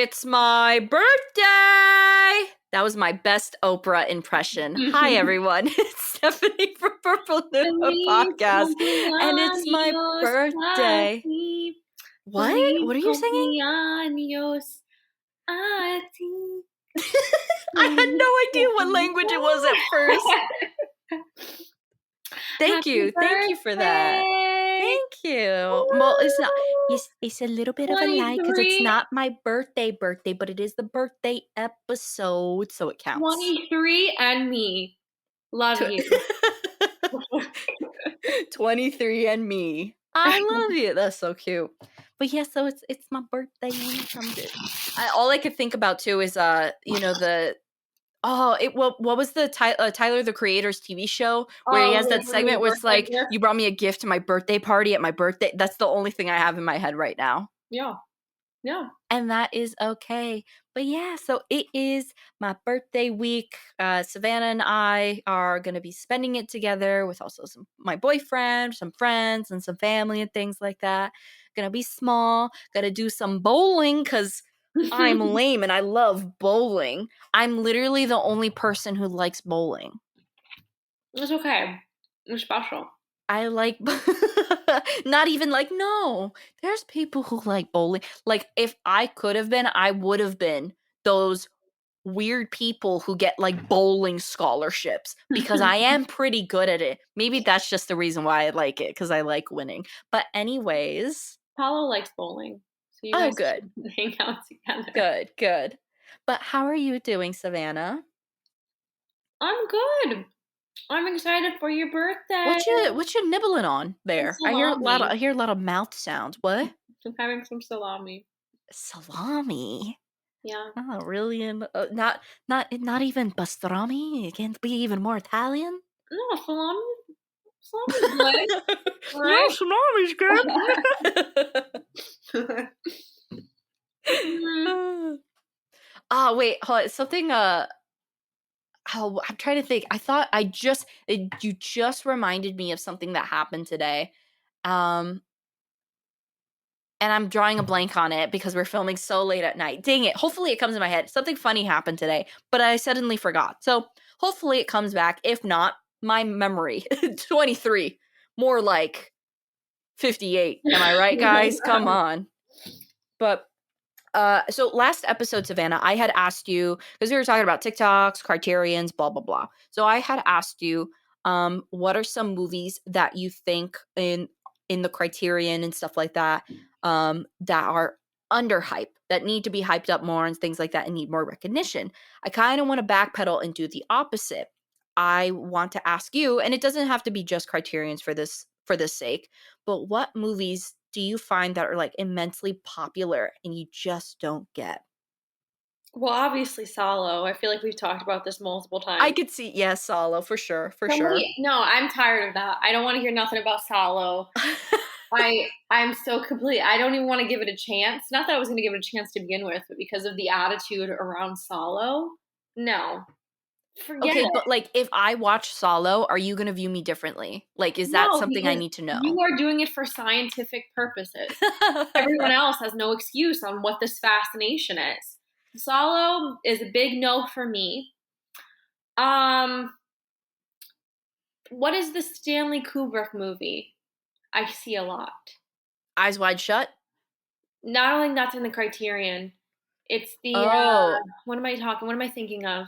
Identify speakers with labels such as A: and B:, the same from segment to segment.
A: It's my birthday! That was my best Oprah impression. Hi, everyone. It's Stephanie from Purple Nova Podcast, and it's my birthday. What? What are you singing? I had no idea what language it was at first. Thank you for that. Thank you. Well, it's not. It's a little bit of a lie because it's not my birthday, but it is the birthday episode, so it counts.
B: 23 and me. Love you.
A: 23 and me. I love you. That's so cute. But yeah, so it's my birthday week. All I could think about too is what was the Tyler the Creator's TV show where he has that segment where it's like, you brought me a gift to my birthday party at my birthday. That's the only thing I have in my head right now.
B: Yeah.
A: And that is okay. But yeah, so it is my birthday week. Savanna and I are going to be spending it together with also my boyfriend, some friends, and some family and things like that. Going to be small. Got to do some bowling because I'm lame and I love bowling. I'm literally the only person who likes bowling.
B: It's okay. You're special.
A: I like not even like, no, there's people who like bowling. Like, if I could have been, I would have been those weird people who get like bowling scholarships because I am pretty good at it. Maybe that's just the reason why I like it, because I like winning. But anyways,
B: Paulo likes bowling. So you guys
A: good.
B: Hang out together.
A: Good. But how are you doing, Savanna?
B: I'm good. I'm excited for your birthday.
A: What you nibbling on there? I hear a lot of mouth sounds. What?
B: I'm having some salami.
A: Salami.
B: Yeah.
A: Oh, really? Not even pastrami. It can't be even more Italian.
B: No, salami. Salami's good.
A: Right? No, salami's good. Wait, hold on. Something. Oh, I'm trying to think. You just reminded me of something that happened today. And I'm drawing a blank on it because we're filming so late at night. Dang it. Hopefully it comes in my head. Something funny happened today, but I suddenly forgot. So hopefully it comes back. If not, my memory. 23. More like 58. Am I right, guys? Come on. But so last episode, Savanna, I had asked you, because we were talking about TikToks, Criterions, blah, blah, blah. So I had asked you, what are some movies that you think in the Criterion and stuff like that, that are underhyped, that need to be hyped up more and things like that and need more recognition? I kind of want to backpedal and do the opposite. I want to ask you, and it doesn't have to be just Criterions for this sake, but what movies do you find that are like immensely popular and you just don't get?
B: Well, obviously Solo. I feel like we've talked about this multiple times.
A: I could see, Solo, for sure.
B: No, I'm tired of that. I don't want to hear nothing about Solo. I'm so complete. I don't even want to give it a chance. Not that I was going to give it a chance to begin with, but because of the attitude around Solo, no. Forget it.
A: But like, if I watch Solo, are you going to view me differently? Like, is that something I need to know?
B: You are doing it for scientific purposes. Everyone else has no excuse on what this fascination is. Solo is a big no for me. What is the Stanley Kubrick movie I see a lot?
A: Eyes Wide Shut?
B: Not only that's in the Criterion. It's the what am I thinking of?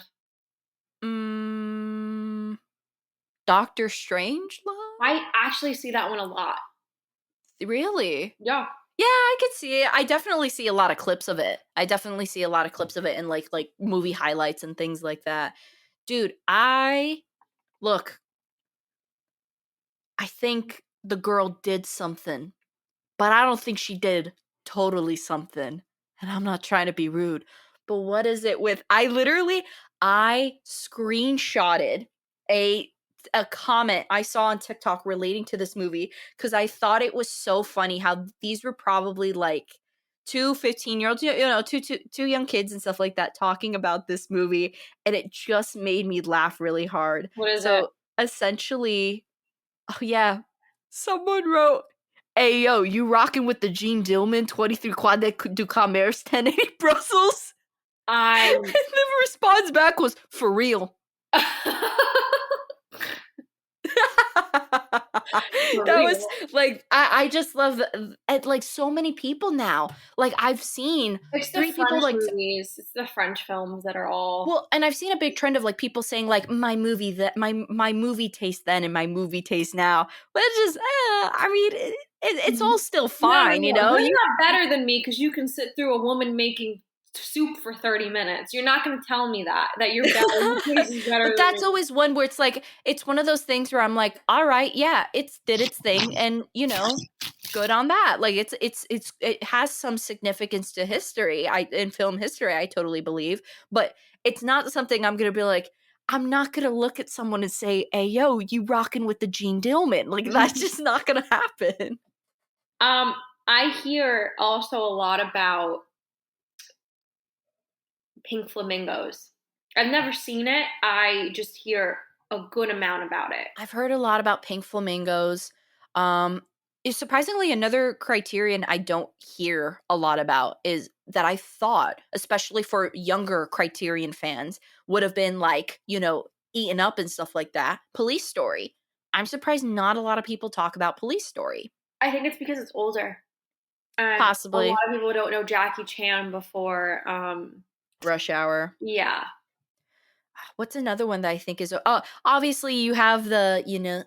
A: Doctor Strangelove?
B: I actually see that one a lot.
A: Really?
B: Yeah.
A: Yeah, I could see it. I definitely see a lot of clips of it. And like movie highlights and things like that. Dude, I think the girl did something, but I don't think she did totally something. And I'm not trying to be rude, but what is it with? I screenshotted a comment I saw on TikTok relating to this movie because I thought it was so funny how these were probably like two 15-year-olds, two young kids and stuff like that talking about this movie, and it just made me laugh really hard.
B: What is it?
A: Essentially, oh yeah, someone wrote, Hey, yo, you rocking with the Jean Dillman 23 Quad du Commerce 1080 Brussels?
B: I
A: And the response back was, for real.
B: For
A: That was
B: real.
A: like I just love like so many people now. Like I've seen
B: It's the
A: 3 people
B: French
A: like
B: movies. It's the French films that are all.
A: well, and I've seen a big trend of like people saying like my movie taste then and my movie taste now. But it's just I mean it's all still
B: No, no,
A: fine, you
B: no.
A: know.
B: You're
A: You
B: not better than me because you can sit through a woman making soup for 30 minutes. You're not going to tell me that you're better. Your taste is better
A: But
B: than
A: that's
B: me.
A: always one where it's like it's one of those things where I'm like, all right, yeah, it's did its thing, and you know, good on that. Like it has some significance to history. I in film history, I totally believe, but it's not something I'm gonna be like. I'm not gonna look at someone and say, "Hey, yo, you rocking with the Gene Dillman?" Like that's just not gonna happen.
B: Um, I hear also a lot about pink flamingos. I've never seen it. I just hear a good amount about it.
A: I've heard a lot about pink flamingos. Is surprisingly another criterion I don't hear a lot about is that I thought, especially for younger criterion fans, would have been like, you know, eaten up and stuff like that. Police Story. I'm surprised not a lot of people talk about Police Story.
B: I think it's because it's older. And a lot
A: Possibly
B: of people don't know Jackie Chan before.
A: Rush Hour.
B: Yeah.
A: What's another one that I think is obviously you have the, you know,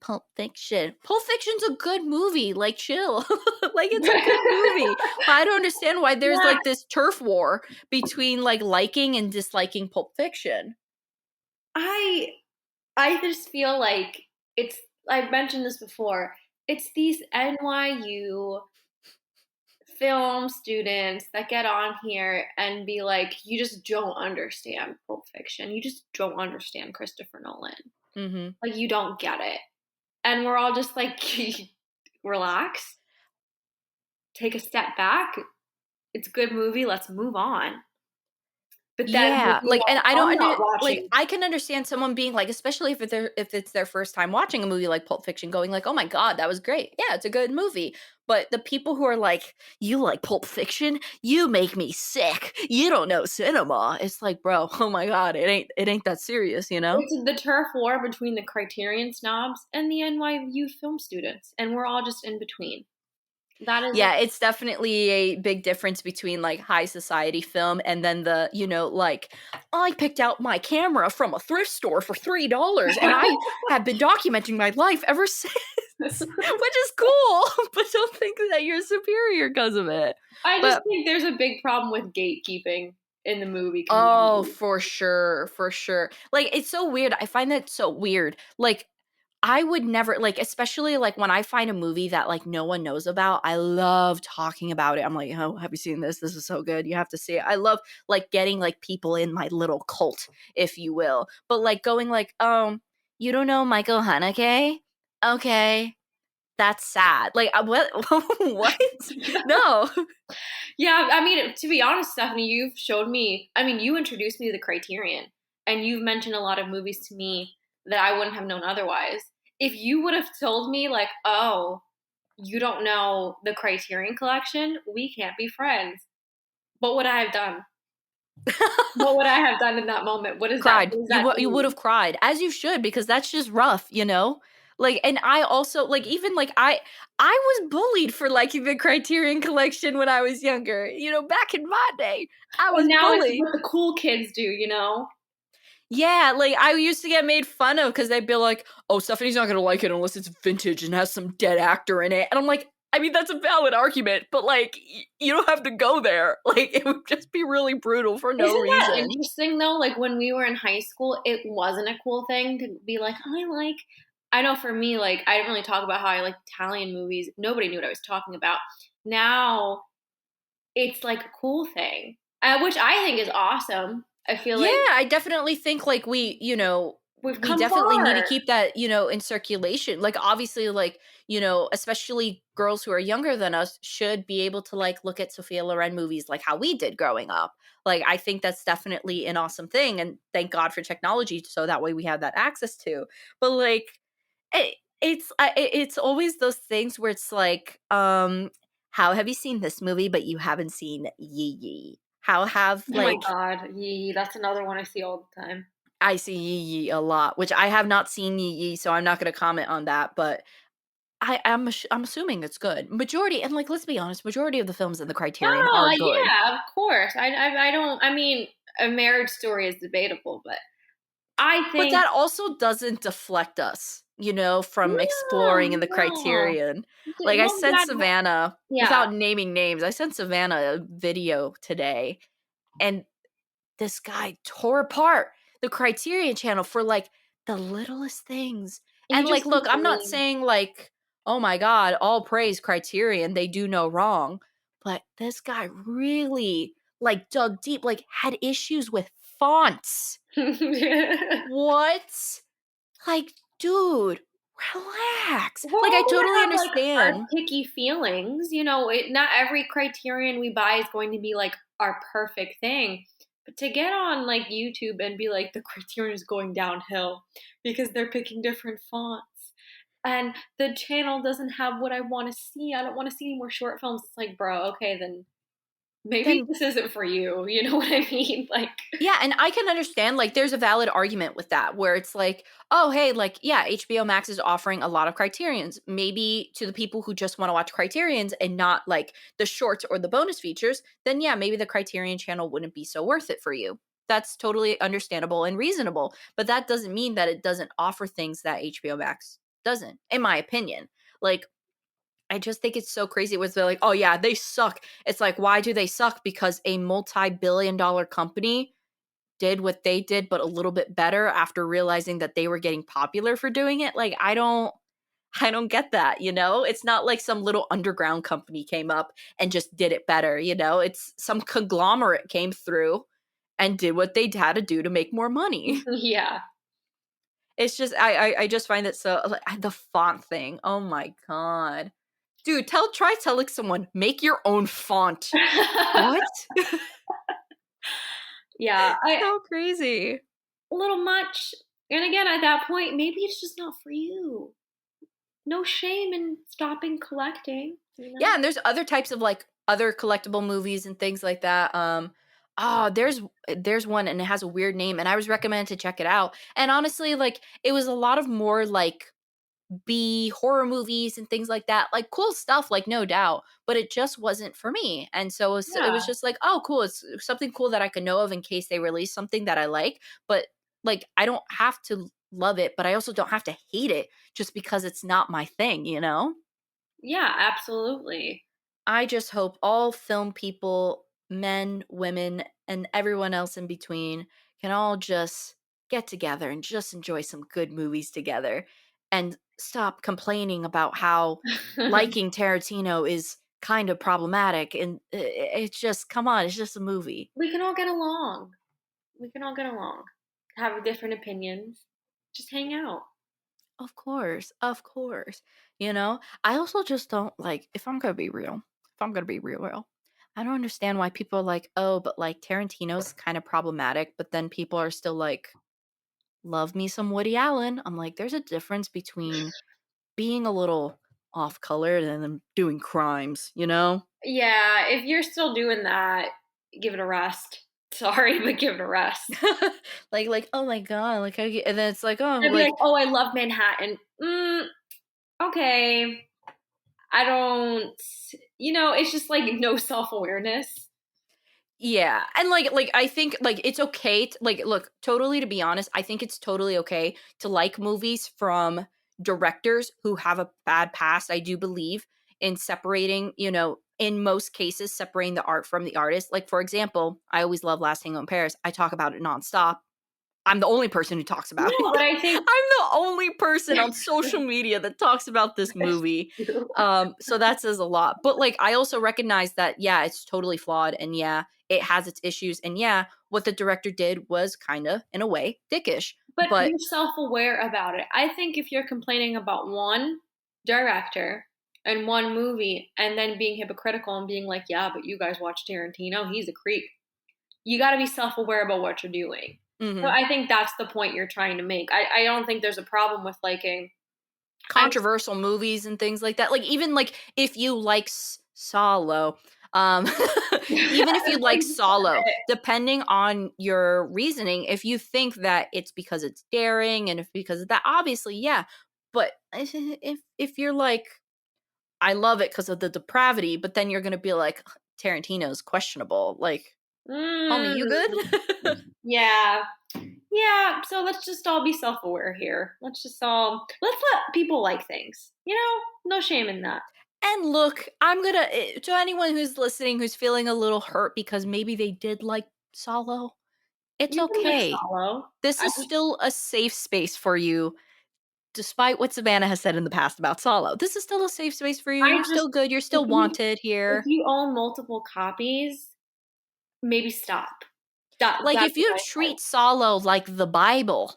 A: Pulp Fiction. Pulp Fiction's a good movie, like chill. Like it's a good movie. But I don't understand why there's
B: Yeah.
A: like this turf war between like liking and disliking Pulp Fiction.
B: I I just feel like it's I've mentioned this before. It's these NYU film students that get on here and be like, you just don't understand Pulp Fiction. You just don't understand Christopher Nolan.
A: Mhm.
B: Like you don't get it. And we're all just like relax, take a step back. It's a good movie, let's move on. But then we'll
A: Yeah,
B: be
A: like, and
B: like,
A: I don't
B: I'm not
A: like,
B: watching.
A: I can understand someone being like, especially if it's their first time watching a movie like Pulp Fiction, going like, "Oh my god, that was great. Yeah, it's a good movie." But the people who are like, "You like Pulp Fiction? You make me sick. You don't know cinema." It's like, "Bro, oh my god, it ain't that serious, you know?"
B: It's the turf war between the Criterion snobs and the NYU film students, and we're all just in between. That is
A: Yeah, it's definitely a big difference between like high society film and then the, you know, like I picked out my camera from a thrift store for $3 and I have been documenting my life ever since, which is cool, but don't think that you're superior because of it.
B: I just
A: But
B: think there's a big problem with gatekeeping in the movie
A: oh,
B: community.
A: for sure, for sure. Like it's so weird. I find that so weird. Like I would never like, especially like when I find a movie that like no one knows about, I love talking about it. I'm like, oh, have you seen this? This is so good. You have to see it. I love like getting like people in my little cult, if you will. But like going like, you don't know Michael Haneke? Okay, that's sad. Like, what? What? No.
B: Yeah, I mean, to be honest, Stephanie, you've showed me, I mean, you introduced me to the Criterion, and you've mentioned a lot of movies to me that I wouldn't have known otherwise. If you would have told me, like, oh, you don't know the Criterion Collection, we can't be friends. What would I have done? What would I have done in that moment?
A: Cried.
B: What does that
A: You would
B: mean?
A: have cried, as you should, because that's just rough, you know? Like, and I also like even like I was bullied for liking the Criterion Collection when I was younger. You know, back in my day, I
B: And
A: was
B: now it's
A: bullied.
B: what the cool kids do, you know?
A: Yeah, like I used to get made fun of because they'd be like, "Oh, Stephanie's not gonna like it unless it's vintage and has some dead actor in it," and I'm like. I mean, that's a valid argument, but like, you don't have to go there. Like, it would just be really brutal for no
B: Isn't that
A: reason.
B: interesting though? Like when we were in high school, it wasn't a cool thing to be like, I know for me, like I didn't really talk about how I like Italian movies. Nobody knew what I was talking about. Now it's like a cool thing, which I think is awesome. I feel
A: Yeah,
B: like
A: I definitely think like we, you know,
B: we've
A: we
B: come
A: definitely need to
B: far.
A: keep that, you know, in circulation. Like obviously like, you know, especially girls who are younger than us should be able to like look at Sophia Loren movies like how we did growing up. Like I think that's definitely an awesome thing and thank God for technology so that way we have that access to. But like it's always those things where it's like, how have you seen this movie, but you haven't seen Yi Yi? How have,
B: Oh my
A: like
B: god, Yee, that's another one I see all the time.
A: I see Yi Yi a lot, which I have not seen Yi Yi, so I'm not gonna comment on that, but I'm assuming it's good. Majority and, like, let's be honest, majority of the films in the Criterion
B: Oh,
A: are good.
B: yeah, of course. I don't I mean, A Marriage Story is debatable, but I
A: But
B: think
A: that also doesn't deflect us, from
B: no,
A: exploring in the
B: no.
A: Criterion.
B: D
A: Like, I
B: Mom,
A: sent
B: Dad, Mo
A: Savannah
B: yeah.
A: without naming names, I sent Savannah a video today, and this guy tore apart the Criterion Channel for, like, the littlest things.
B: He
A: And, like,
B: just keeps
A: look, I'm not
B: going.
A: saying, like, "Oh my god, all praise Criterion, they do no wrong," but this guy really, like, dug deep, like, had issues with fonts. What? Like, dude, relax.
B: We're
A: Like, I
B: all
A: totally
B: gonna have, like, our
A: understand.
B: picky feelings, not every Criterion we buy is going to be, like, our perfect thing, but to get on, like, YouTube and be like, "The Criterion is going downhill because they're picking different fonts, and the channel doesn't have what I wanna see, I don't wanna see any more short films." It's like, "Bro, okay, then maybe
A: Then
B: this isn't for you." You know what I mean? Like
A: yeah, and I can understand, like, there's a valid argument with that where it's like, "Oh, hey, like, yeah, HBO Max is offering a lot of Criterions." Maybe to the people who just wanna watch Criterions and not, like, the shorts or the bonus features, then, yeah, maybe the Criterion channel wouldn't be so worth it for you. That's totally understandable and reasonable, but that doesn't mean that it doesn't offer things that HBO Max doesn't, in my opinion. Like, I just think it's so crazy was they're like, "Oh, yeah, they suck." It's like, why do they suck? Because a multi-billion-dollar company did what they did, but a little bit better after realizing that they were getting popular for doing it. Like, I don't get that, you know? It's not like some little underground company came up and just did it better, you know? It's some conglomerate came through and did what they had to do to make more money.
B: yeah.
A: It's just I just find it so like, the font thing. Oh my god. Dude, try telling someone, "Make your own font." What?
B: Yeah, I
A: So crazy.
B: a little much, and again, at that point, maybe it's just not for you. No shame in stopping collecting, you
A: Yeah,
B: know?
A: and there's other types of, like, other collectible movies and things like that, there's one and it has a weird name, and I was recommended to check it out, and honestly, like, it was a lot of more, like, B horror movies and things like that, like, cool stuff, like, no doubt, but it just wasn't for me, and so it was
B: Yeah.
A: just like, "Oh, cool, it's something cool that I can know of in case they release something that I like," but, like, I don't have to love it, but I also don't have to hate it just because it's not my thing, you know?
B: Yeah, absolutely.
A: I just hope all film people, men, women, and everyone else in between can all just get together and just enjoy some good movies together and stop complaining about how liking Tarantino is kind of problematic and it's just come on, it's just a movie.
B: We can all get along. We can all get along. Have different opinions. Just hang out.
A: Of course, of course. I also just don't like if I'm gonna be real, I don't understand why people are like, oh, but like Tarantino's kind of problematic, but then people are still like, love me some Woody Allen. I'm like, there's a difference between being a little off colored and then doing crimes, you know?
B: Yeah, if you're still doing that, give it a rest. Sorry, but give it a rest.
A: like, oh my god, like and then it's like, oh,
B: I'd be like,
A: like
B: "Oh, I love Manhattan." Okay. I don't it's just like no self-awareness.
A: yeah, and like I think like it's okay to, like look, totally to be honest, I think it's totally okay to like movies from directors who have a bad past. I do believe in separating, in most cases separating the art from the artist. Like for example, I always love Last Tango in Paris. I talk about it nonstop. I'm the only person who talks about it.
B: No, but I think
A: I'm the only person on social media that talks about this movie. So that says a lot. But like I also recognize that yeah, it's totally flawed and yeah, it has its issues and yeah, what the director did was kind of in a way dickish.
B: But
A: But
B: you're self-aware about it. I think if you're complaining about one director and one movie and then being hypocritical and being like, "Yeah, but you guys watch Tarantino, he's a creep." You gotta be self-aware about what you're doing. So
A: mhm.
B: I think that's the point you're trying to make. I don't think there's a problem with liking I'm
A: controversial movies and things like that. Like, even, like, if you like Solo, um, even if you like Solo, depending on your reasoning, if you think that it's because it's daring and if because of that, obviously, yeah. But if you're like, I love it because of the depravity, but then you're gonna be like, Tarantino's questionable. Like, homie, you good?
B: Mm, yeah. Yeah, so let's just all be self-aware here. Let's let people like things. No shame in that.
A: And look, I'm gonna to anyone who's listening who's feeling a little hurt because maybe they did like Solo, it's
B: You can like
A: okay.
B: Solo.
A: This
B: I
A: is
B: just
A: still a safe space for you, despite what Savannah has said in the past about Solo. This is still a safe space for you.
B: I
A: You're
B: just
A: still good. You're
B: if
A: still
B: you
A: wanted
B: if
A: here.
B: you own multiple copies, maybe stop.
A: Like,
B: That's
A: if you
B: what I
A: treat Solo like the Bible,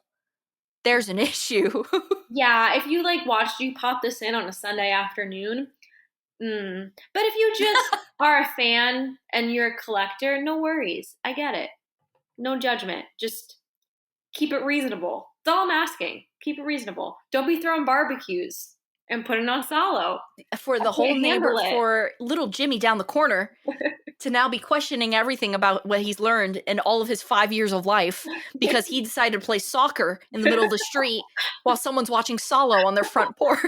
A: there's an issue.
B: Yeah, if you pop this in on a Sunday afternoon. But if you just are a fan and you're a collector, no worries. I get it. No judgment. Just keep it reasonable. That's all I'm asking. Keep it reasonable. Don't be throwing barbecues and putting on Solo.
A: For
B: I
A: the whole
B: can't
A: neighbor,
B: handle it.
A: for little Jimmy down the corner to now be questioning everything about what he's learned in all of his 5 years of life because he decided to play soccer in the middle of the street while someone's watching Solo on their front porch.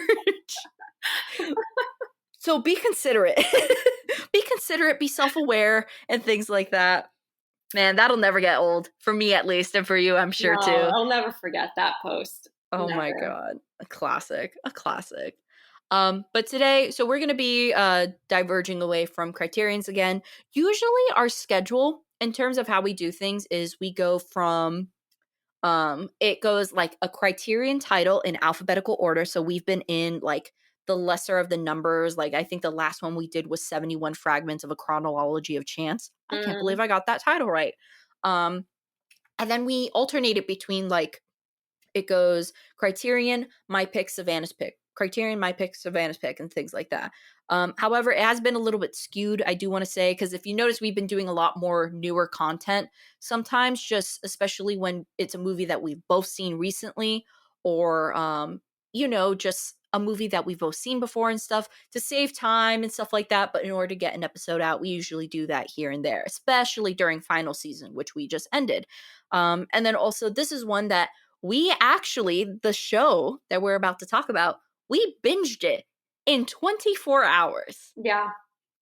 A: So be considerate. Be considerate, be self-aware, and things like that. Man, that'll never get old. For me, at least, and for you, I'm
B: No,
A: sure, too.
B: I'll never forget that post.
A: Oh my
B: Never.
A: god. A classic. A classic. But today, so we're gonna be diverging away from criterions again. Usually our schedule in terms of how we do things is we go from it goes like a criterion title in alphabetical order. So we've been in like the lesser of the numbers. Like, I think the last one we did was 71 fragments of a chronology of chance. I can't believe
B: Mm,
A: I got that title right. Um and then we alternated between like it goes Criterion, my pick, Savannah's pick. Criterion, my pick, Savannah's pick, and things like that. However, it has been a little bit skewed, I do want to say, because if you notice, we've been doing a lot more newer content. Sometimes, just especially when it's a movie that we've both seen recently, or just a movie that we've both seen before and stuff, to save time and stuff like that. But in order to get an episode out, we usually do that here and there, especially during final season, which we just ended. And then also, this is one that we actually, the show that we're about to talk about, we binged it in 24 hours.
B: yeah,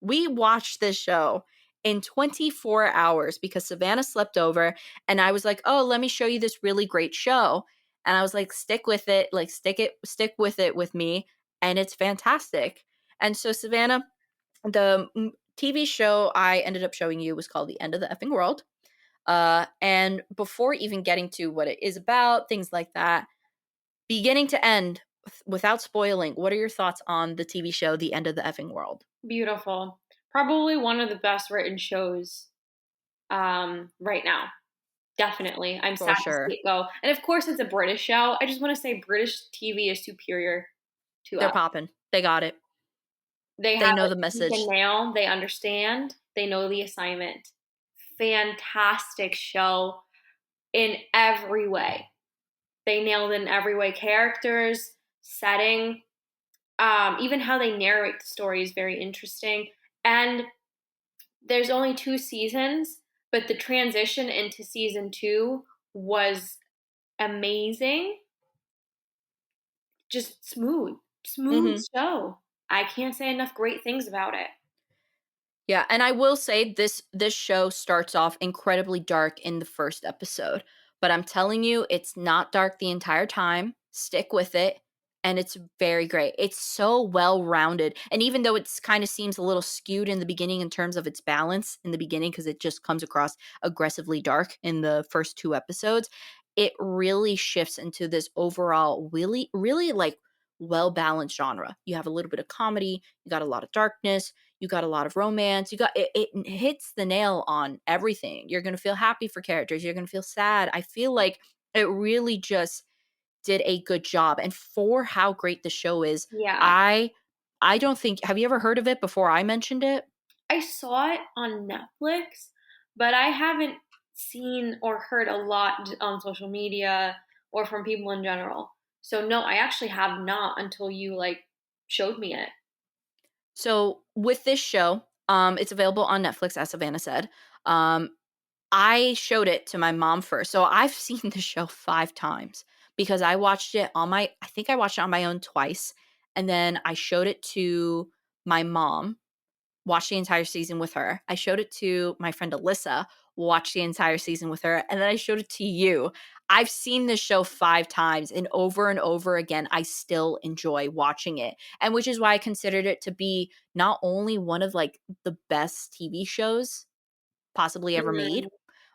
A: We watched this show in 24 hours because Savannah slept over and I was like, "Oh, let me show you this really great show." And I was like, "Stick with it, like stick with it with me." And it's fantastic. And so Savannah, the TV show I ended up showing you was called The End of the Effing World. And before even getting to what it is about, things like that, beginning to end, without spoiling, what are your thoughts on the TV show The End of the Effing World?
B: beautiful. Probably one of the best written shows right now. Definitely. I'm
A: For
B: sad to see
A: sure.
B: it go. And of course, it's a British show. I just want to say British TV is superior to
A: They're
B: us.
A: popping. They got it.
B: They
A: They
B: have
A: know
B: it
A: the
B: tooth and
A: message.
B: nail. They understand. They know the assignment. Fantastic show in every way. They nailed it in every way. Characters, setting, even how they narrate the story is very interesting. And there's only 2 seasons, but the transition into season 2 was amazing. Just smooth
A: Mhm.
B: show. I can't say enough great things about it.
A: Yeah, and I will say this show starts off incredibly dark in the first episode, but I'm telling you it's not dark the entire time. Stick with it and it's very great. It's so well-rounded. And even though it's kind of seems a little skewed in the beginning in terms of its balance in the beginning because it just comes across aggressively dark in the first 2 episodes, it really shifts into this overall really like well-balanced genre. You have a little bit of comedy, you got a lot of darkness, you got a lot of romance. You got it hits the nail on everything. You're going to feel happy for characters. You're going to feel sad. I feel like it really just did a good job. And for how great the show is,
B: Yeah.
A: I don't think have you ever heard of it before I mentioned it?
B: I saw it on Netflix, but I haven't seen or heard a lot on social media or from people in general. So no, I actually have not until you like showed me it.
A: So with this show, it's available on Netflix, as Savannah said. Um, I showed it to my mom first. So I've seen the show 5 times because I think I watched it on my own twice, and then I showed it to my mom, watched the entire season with her. I showed it to my friend Alyssa, watched the entire season with her, and then I showed it to you. I've seen this show 5 times, and over again, I still enjoy watching it. And which is why I considered it to be not only one of like the best TV shows possibly ever made,
B: Mm,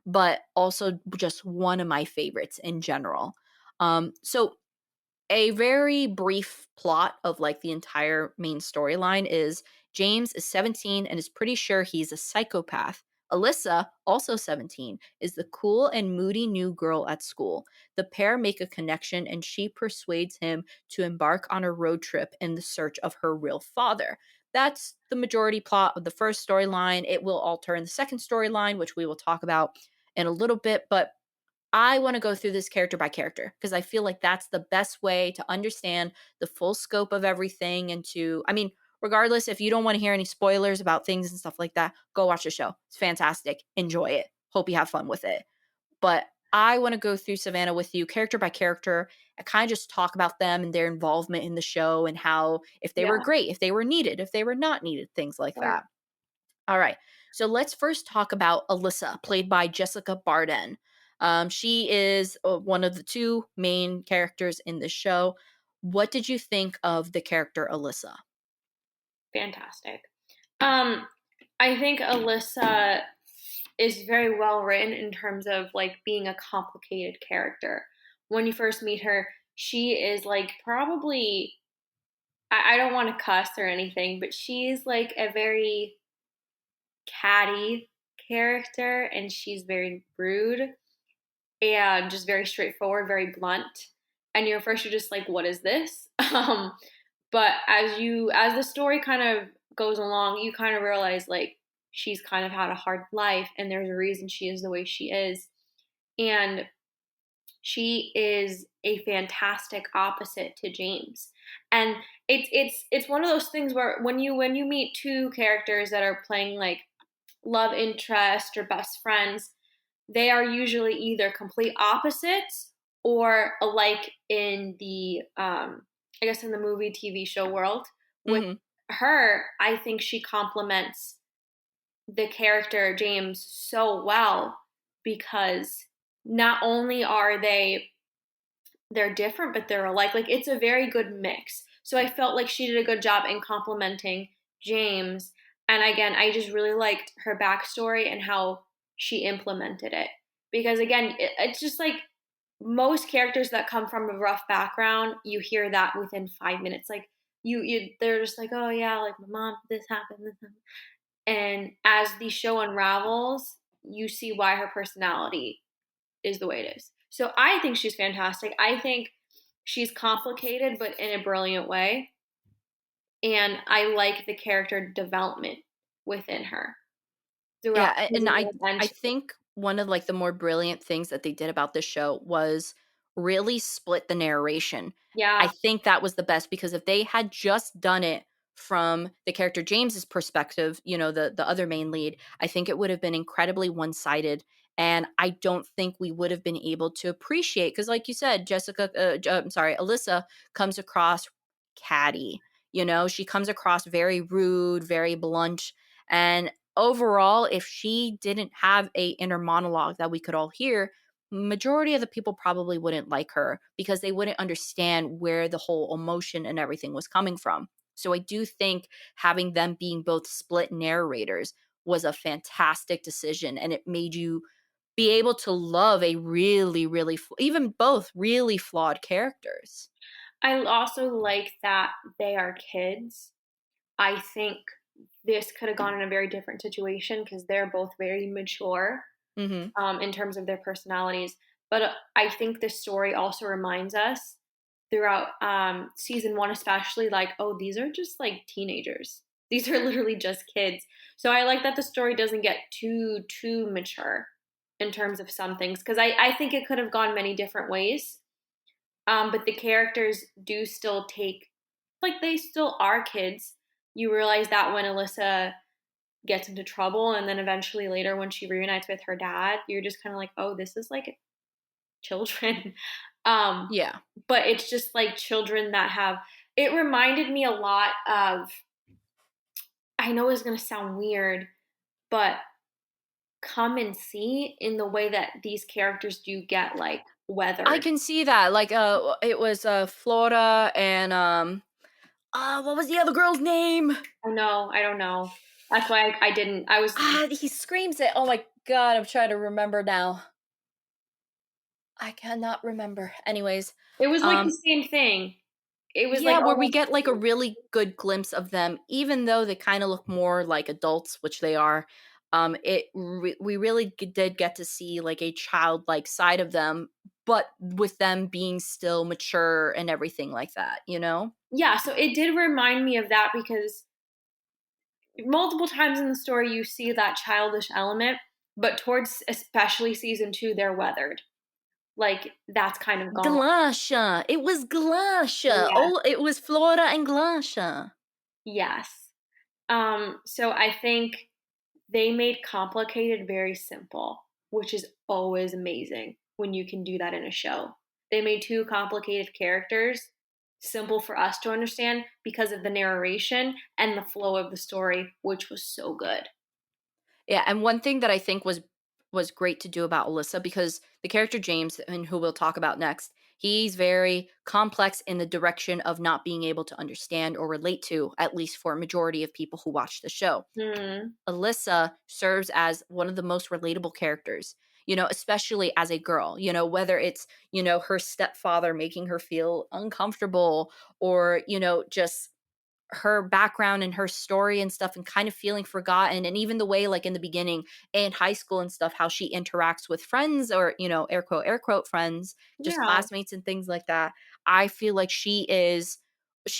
A: but also just one of my favorites in general. So a very brief plot of like the entire main storyline is James is 17 and is pretty sure he's a psychopath. Alyssa, also 17, is the cool and moody new girl at school. The pair make a connection and she persuades him to embark on a road trip in the search of her real father. That's the majority plot of the first storyline. It will alter in the second storyline, which we will talk about in a little bit, but I want to go through this character by character because I feel like that's the best way to understand the full scope of everything. And I mean, regardless, if you don't want to hear any spoilers about things and stuff like that, go watch the show. It's fantastic. Enjoy it. Hope you have fun with it. But I want to go through Savannah with you character by character and kind of just talk about them and their involvement in the show and how, if they were
B: yeah,
A: great, if they were needed, if they were not needed, things like
B: sure.
A: that. All right. So let's first talk about Alyssa, played by Jessica Barden. She is one of the two main characters in the show. What did you think of the character Alyssa?
B: Fantastic. Um, I think Alyssa is very well written in terms of like being a complicated character. When you first meet her, she is like probably, I don't want to cuss or anything, but she's like a very catty character and she's very rude and just very straightforward, very blunt. And you're just like, what is this? But as the story kind of goes along, you kind of realize like she's kind of had a hard life and there's a reason she is the way she is. And she is a fantastic opposite to James. And it's one of those things where when you meet two characters that are playing like love interest or best friends, they are usually either complete opposites or alike in the I guess in the movie TV show world. With
A: Hmm.
B: her, I think she complements the character James so well because not only are they're different but they're alike. Like it's a very good mix. So I felt like she did a good job in complementing James. And again, I just really liked her backstory and how she implemented it. Because again, it's just like most characters that come from a rough background, you hear that within 5 minutes. Like they're just like, oh yeah, like my mom, this happened, this happened. And as the show unravels, you see why her personality is the way it is. So I think she's fantastic. I think she's complicated, but in a brilliant way. And I like the character development within her throughout
A: Yeah, and
B: season one and
A: I
B: two.
A: think one of like the more brilliant things that they did about this show was really split the narration. I
B: Yeah,
A: think that was the best because if they had just done it from the character James's perspective, the other main lead, I think it would have been incredibly one-sided and I don't think we would have been able to appreciate cuz like you said I'm sorry, Alyssa comes across catty. She comes across very rude, very blunt and overall, if she didn't have a inner monologue that we could all hear, majority of the people probably wouldn't like her because they wouldn't understand where the whole emotion and everything was coming from. So I do think having them being both split narrators was a fantastic decision and it made you be able to love a really even both really flawed characters.
B: I also like that they are kids. I think this could have gone in a very different situation because they're both very mature
A: Mhm.
B: in terms of their personalities. But I think this story also reminds us throughout season one, especially, like, oh, these are just like teenagers. These are literally just kids. So I like that the story doesn't get too mature in terms of some things because I think it could have gone many different ways. But the characters do still take, like, they still are kids. You realize that when Alyssa gets into trouble, and then eventually later when she reunites with her dad, you're just kind of like, oh, this is like children. um,
A: Yeah.
B: but it's just like children that have. It reminded me a lot of. I know it's gonna sound weird, but come and see in the way that these characters do get like
A: I
B: weathered.
A: can see that. Like, it was Flora and what was the other girl's name?
B: I know, I don't know. That's why I didn't. I was.
A: He screams it. Oh my god, I'm trying to remember now. I cannot remember. Anyways,
B: It was like the
A: um,
B: same thing. It was like
A: yeah, where we
B: almost.
A: get like a really good glimpse of them, even though they kind of look more like adults, which they are. We really did get to see like a childlike side of them, but with them being still mature and everything like that, you know?
B: Yeah, so it did remind me of that because multiple times in the story you see that childish element, but towards especially season 2 they're weathered. Like that's kind of gone.
A: Glasha. It was Glasha.
B: Yeah.
A: Oh, it was Flora and Glasha.
B: Yes. So I think they made complicated very simple, which is always amazing when you can do that in a show. They made two complicated characters simple for us to understand because of the narration and the flow of the story, which was so good.
A: Yeah, and one thing that I think was great to do about Alyssa because the character James, and who we'll talk about next, he's very complex in the direction of not being able to understand or relate to, at least for a majority of people who watch the show.
B: Hmm.
A: Alyssa serves as one of the most relatable characters, especially as a girl, whether it's, her stepfather making her feel uncomfortable or, just her background and her story and stuff and kind of feeling forgotten, and even the way like in the beginning in high school and stuff how she interacts with friends, or air quote friends, just
B: Yeah,
A: classmates and things like that. I feel like she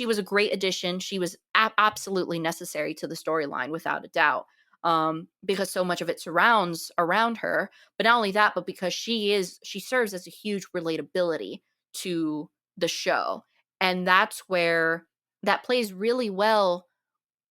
A: was a great addition. She was absolutely necessary to the storyline without a doubt, because so much of it surrounds around her. But not only that, but because she serves as a huge relatability to the show, and that's where that plays really well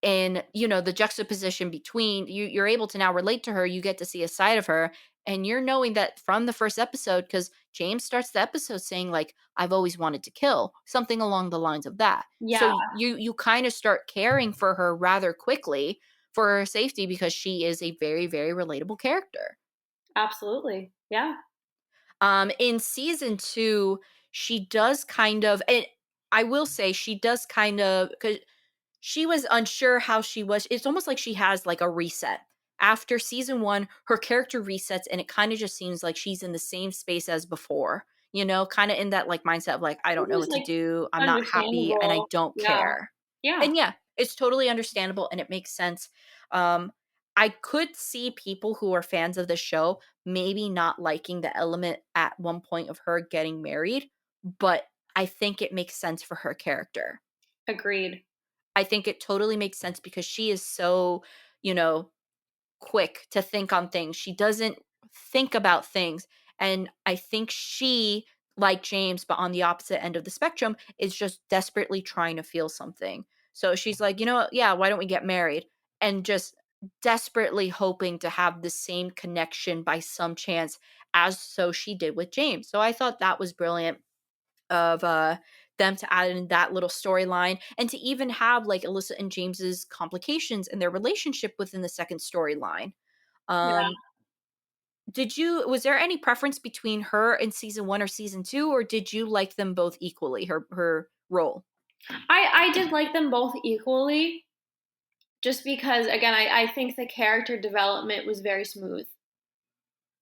A: in, the juxtaposition between you're able to now relate to her, you get to see a side of her, and you're knowing that from the first episode, because James starts the episode saying like, I've always wanted to kill, something along the lines of that. So
B: yeah,
A: you kind of start caring for her rather quickly for her safety, because she is a very, very relatable character.
B: absolutely. Yeah,
A: In season 2, she does kind of, and I will say she does kind of, because she was unsure how she was. It's almost like she has like a reset. After season 1, her character resets and it kind of just seems like she's in the same space as before. Kind of in that like mindset of like, I don't
B: which
A: know
B: is
A: what to
B: like
A: do. I'm not happy and I
B: understandable.
A: don't
B: Yeah,
A: care.
B: yeah,
A: And yeah, it's totally understandable and it makes sense. Um I could see people who are fans of the show maybe not liking the element at one point of her getting married, but I think it makes sense for her character.
B: agreed.
A: I think it totally makes sense because she is so, you know, quick to think on things. She doesn't think about things. And I think she, like James, but on the opposite end of the spectrum, is just desperately trying to feel something. So she's like, yeah, why don't we get married? And just desperately hoping to have the same connection by some chance as so she did with James. So I thought that was brilliant of them to add in that little storyline, and to even have like Alyssa and James's complications in their relationship within the second storyline.
B: Yeah,
A: Um was there any preference between her in season 1 or season 2, or did you like them both equally, her role?
B: I did like them both equally, just because again I think the character development was very smooth.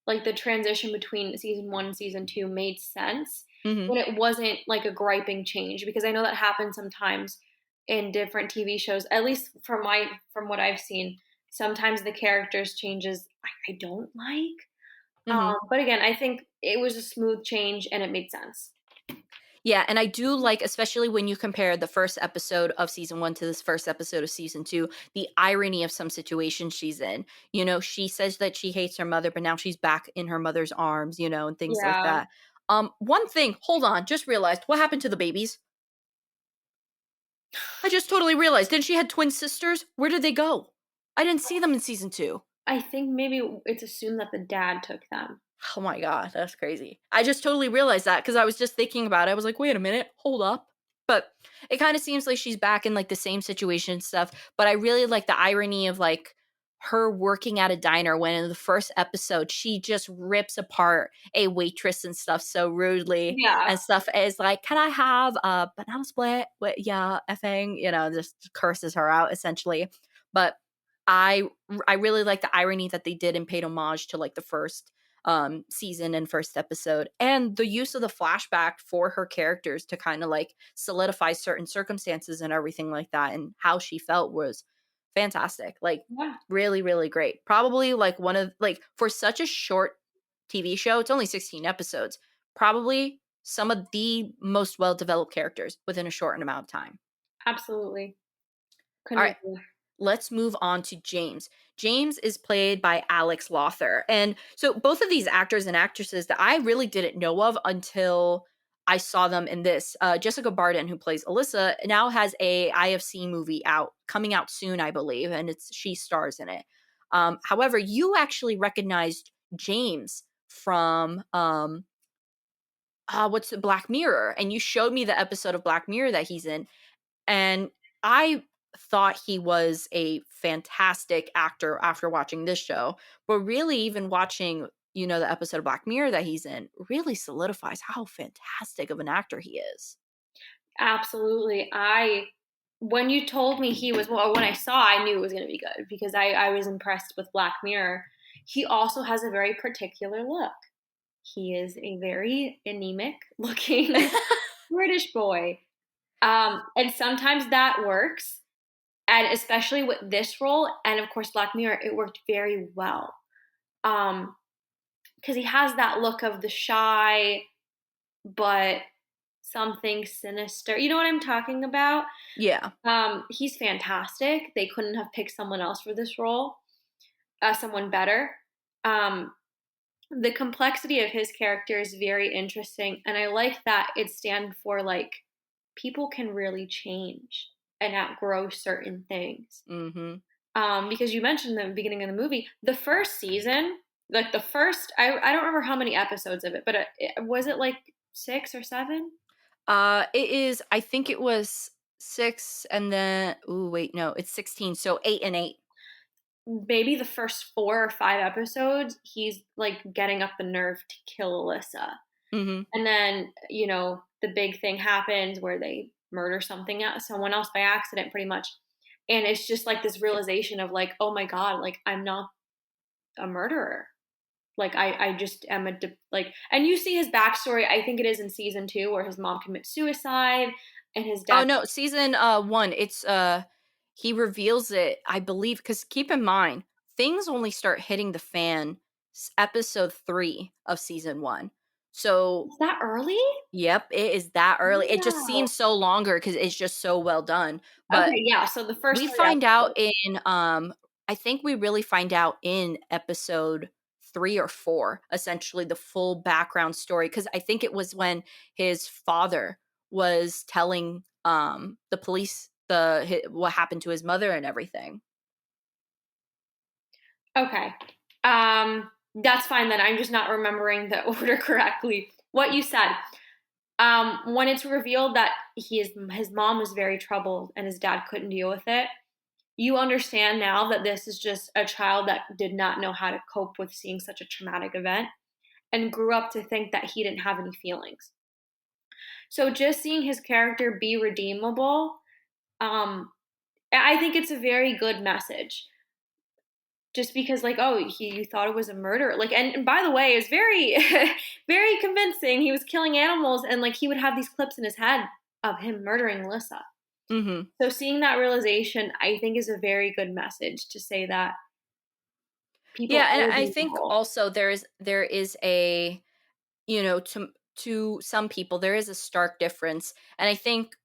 B: Like the transition between season 1 and season 2 made sense
A: Mhm.
B: when it wasn't like a griping change, because I know that happens sometimes in different TV shows, at least from what I've seen. Sometimes the characters changes I don't like.
A: Mhm.
B: But again, I think it was a smooth change and it made sense.
A: Yeah, and I do like, especially when you compare the first episode of season 1 to this first episode of season 2, the irony of some situations she's in. She says that she hates her mother, but now she's back in her mother's arms, and things like
B: Yeah.
A: that. One thing, hold on, just realized, what happened to the babies? I just totally realized, didn't she had twin sisters? Where did they go? I didn't see them in season 2.
B: I think maybe it's assumed that the dad took them.
A: Oh my god, that's crazy. I just totally realized that because I was just thinking about it. I was like, wait a minute, hold up. But it kind of seems like she's back in like the same situation and stuff. But I really like the irony of like her working at a diner when in the first episode she just rips apart a waitress and stuff so rudely
B: Yeah,
A: and stuff is like, can I have a banana split? Yeah, effing, just curses her out essentially. But I I really like the irony that they did and paid homage to like the first season and first episode, and the use of the flashback for her characters to kind of like solidify certain circumstances and everything like that and how she felt was fantastic, like
B: yeah,
A: really really great. Probably like one of like for such a short TV show, it's only 16 episodes, probably some of the most well developed characters within a short amount of time.
B: absolutely.
A: All
B: Couldn't
A: right,
B: agree.
A: let's move on to James. James is played by Alex Lawther. And so both of these actors and actresses that I really didn't know of until I saw them in this. Jessica Barden, who plays Alyssa, now has a IFC movie out coming out soon, I believe, and she stars in it. However, you actually recognized James from what's the Black Mirror, and you showed me the episode of Black Mirror that he's in, and I thought he was a fantastic actor after watching this show, but really even watching, the episode of Black Mirror that he's in really solidifies how fantastic of an actor he is.
B: Absolutely. When you told me he was, well, when I saw, I knew it was going to be good because I was impressed with Black Mirror. He also has a very particular look. He is a very anemic looking British boy. And sometimes that works. And especially with this role, and of course, Black Mirror, it worked very well. Because he has that look of the shy, but something sinister. You know what I'm talking about?
A: Yeah.
B: He's fantastic. They couldn't have picked someone else for this role, someone better. Um, the complexity of his character is very interesting, and I like that it stands for like people can really change and outgrow certain things.
A: Mhm.
B: Because you mentioned in the beginning of the movie, the first season, like the first, I don't remember how many episodes of it, but was it like 6 or 7?
A: It is, I think it was 6 and then ooh, wait, no, it's 16, so 8 and 8.
B: Maybe the first 4 or 5 episodes, he's like getting up the nerve to kill Alyssa.
A: Mhm.
B: And then, the big thing happens where they murder someone else by accident, pretty much. And it's just like this realization of like, oh my God, like I'm not a murderer. Like I just am like, and you see his backstory. I think it is in season 2 where his mom commits suicide and his
A: Oh,
B: dad.
A: no, season, 1, it's, he reveals it, I believe, because keep in mind, things only start hitting the fan episode 3 of season 1. So,
B: Is that early?
A: yep, it is that early. It just
B: Wow.
A: seems so longer because it's just so well done. But
B: Okay, yeah. So the first
A: we
B: three
A: find out
B: episodes.
A: in, I think we really find out in episode 3 or 4, essentially the full background story. Because I think it was when his father was telling, the police what happened to his mother and everything.
B: Okay. That's fine then. I'm just not remembering the order correctly. What you said. When it's revealed that his mom was very troubled and his dad couldn't deal with it, you understand now that this is just a child that did not know how to cope with seeing such a traumatic event and grew up to think that he didn't have any feelings. So just seeing his character be redeemable, um, I think it's a very good message. Just because, like, oh, you thought it was a murder, like, and by the way, it's very, very convincing. He was killing animals, and like he would have these clips in his head of him murdering Alyssa.
A: Mhm.
B: So seeing that realization, I think, is a very good message to say that people
A: Yeah, and
B: are
A: I think
B: redeemable.
A: also there is a, to some people, there is a stark difference, and I think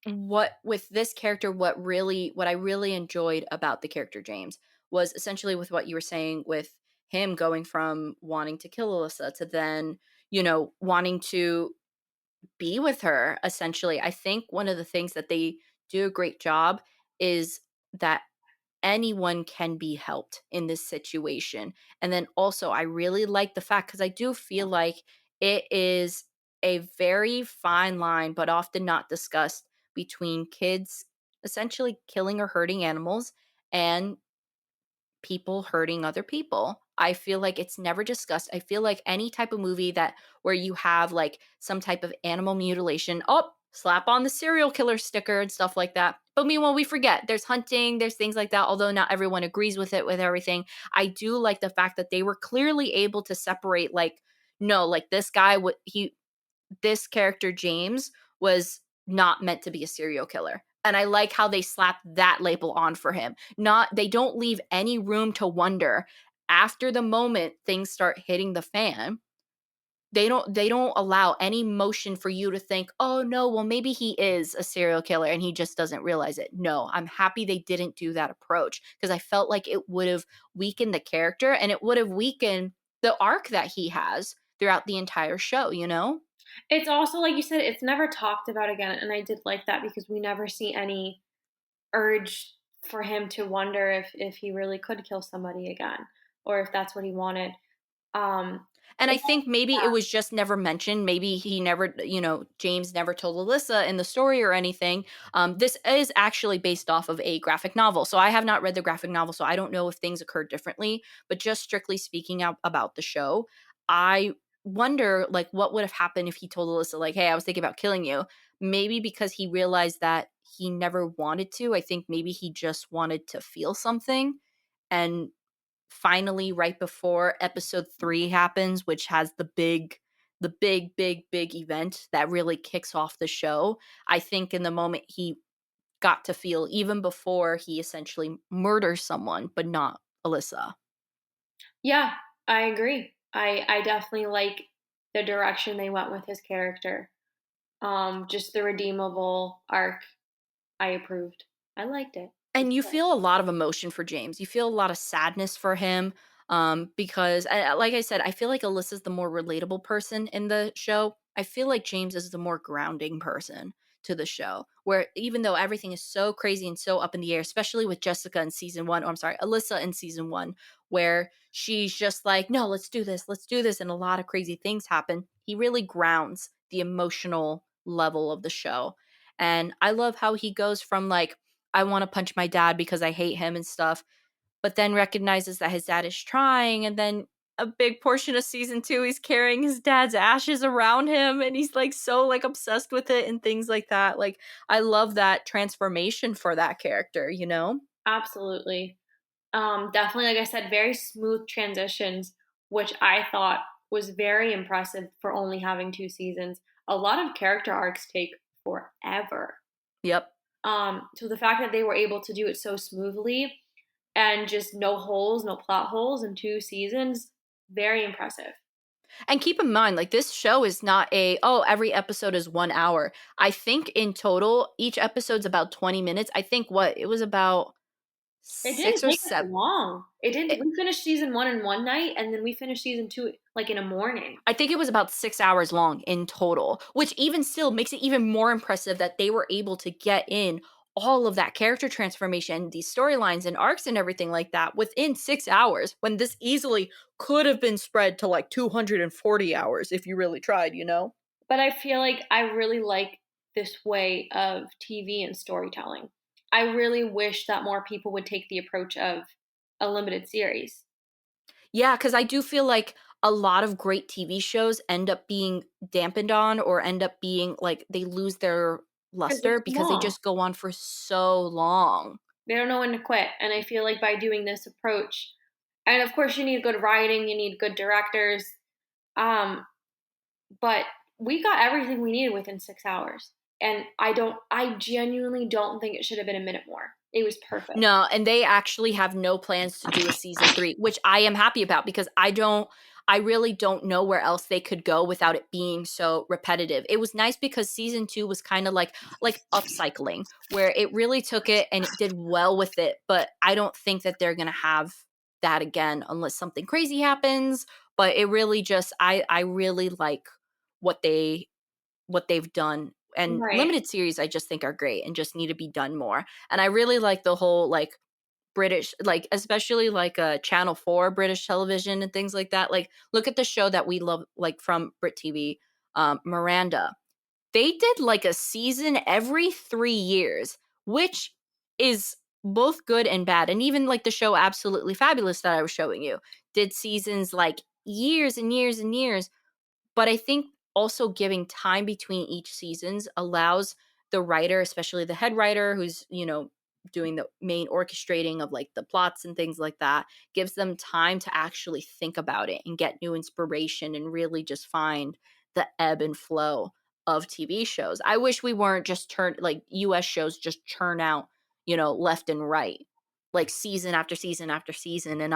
A: what with this character what I really enjoyed about the character James was essentially with what you were saying with him going from wanting to kill Alyssa to then wanting to be with her, essentially. I think one of the things that they do a great job is that anyone can be helped in this situation. And then also, I really like the fact, because I do feel like it is a very fine line, but often not discussed, between kids essentially killing or hurting animals and people hurting other people. I feel like it's never discussed. I feel like any type of movie that where you have like some type of animal mutilation, oh, slap on the serial killer sticker and stuff like that. But meanwhile, we forget there's hunting, there's things like that. Although not everyone agrees with it, with everything, I do like the fact that they were clearly able to separate. Like, no, like this guy, this character James was not meant to be a serial killer. And I like how they slap that label on for him. Not They don't leave any room to wonder after the moment things start hitting the fan. They don't allow any motion for you to think, "Oh no, well maybe he is a serial killer and he just doesn't realize it." No, I'm happy they didn't do that approach, because I felt like it would have weakened the character and it would have weakened the arc that he has throughout the entire show.
B: It's also like you said, it's never talked about again, and I did like that because we never see any urge for him to wonder if he really could kill somebody again or if that's what he wanted. Um,
A: And I
B: it-
A: think maybe it
B: yeah,
A: was just never mentioned. Maybe he never, James never told Alyssa in the story or anything. This is actually based off of a graphic novel. So I have not read the graphic novel, so I don't know if things occurred differently. But just strictly speaking about the show, I wonder like what would have happened if he told Alyssa, like, hey, I was thinking about killing you. Maybe because he realized that he never wanted to. I think maybe he just wanted to feel something. And finally, right before episode 3 happens, which has the big event that really kicks off the show, I think in the moment he got to feel, even before he essentially murders someone, but not Alyssa.
B: yeah, I agree. I definitely like the direction they went with his character. Just the redeemable arc, I approved. I liked it. It's
A: And you
B: good.
A: feel a lot of emotion for James. You feel a lot of sadness for him, because, like I said, I feel like Alyssa's the more relatable person in the show. I feel like James is the more grounding person to the show, where even though everything is so crazy and so up in the air, especially with Jessica in season 1, or I'm sorry, Alyssa in season 1, where she's just like, "No, let's do this," and a lot of crazy things happen. He really grounds the emotional level of the show. And I love how he goes from like, I want to punch my dad because I hate him and stuff, but then recognizes that his dad is trying. And then a big portion of season 2, he's carrying his dad's ashes around him and he's like so like obsessed with it and things like that. Like, I love that transformation for that character.
B: Absolutely. Definitely, like I said, very smooth transitions, which I thought was very impressive for only having 2 seasons. A lot of character arcs take forever.
A: Yep.
B: So the fact that they were able to do it so smoothly and just no holes, no plot holes in 2 seasons, very impressive.
A: And keep in mind, like, this show is not every episode is 1 hour. I think in total, each episode's about 20 minutes. I think it was about
B: It didn't
A: six or
B: take us
A: seven.
B: long. It didn't. We finished season 1 in one night, and then we finished season 2 like in a morning.
A: I think it was about 6 hours long in total, which even still makes it even more impressive that they were able to get in all of that character transformation, these storylines and arcs and everything like that within 6 hours, when this easily could have been spread to like 240 hours if you really tried.
B: But I feel like I really like this way of TV and storytelling. I really wish that more people would take the approach of a limited series
A: Yeah, because I do feel like a lot of great TV shows end up being dampened on, or end up being like they lose their
B: because they're
A: luster because they
B: small.
A: just go on for so long.
B: They don't know when to quit. And I feel like by doing this approach, and of course, you need good writing, you need good directors. Um, but we got everything we needed within 6 hours. And I genuinely don't think it should have been a minute more. It was perfect.
A: No, and they actually have no plans to do a season 3, which I am happy about, because I really don't know where else they could go without it being so repetitive. It was nice because season 2 was kind of like upcycling, where it really took it and it did well with it, but I don't think that they're going to have that again unless something crazy happens, but it really just I really like what they've done, and
B: Right.
A: limited series I just think are great and just need to be done more. And I really like the whole like British, like especially like Channel 4 British television and things like that. Like look at the show that we love like from Brit TV, Miranda. They did like a season every 3 years, which is both good and bad. And even like the show Absolutely Fabulous that I was showing you did seasons like years and years and years, but I think also giving time between each seasons allows the writer, especially the head writer who's, doing the main orchestrating of like the plots and things like that, gives them time to actually think about it and get new inspiration and really just find the ebb and flow of TV shows. I wish we weren't just like US shows just churn out, left and right, like season after season after season. And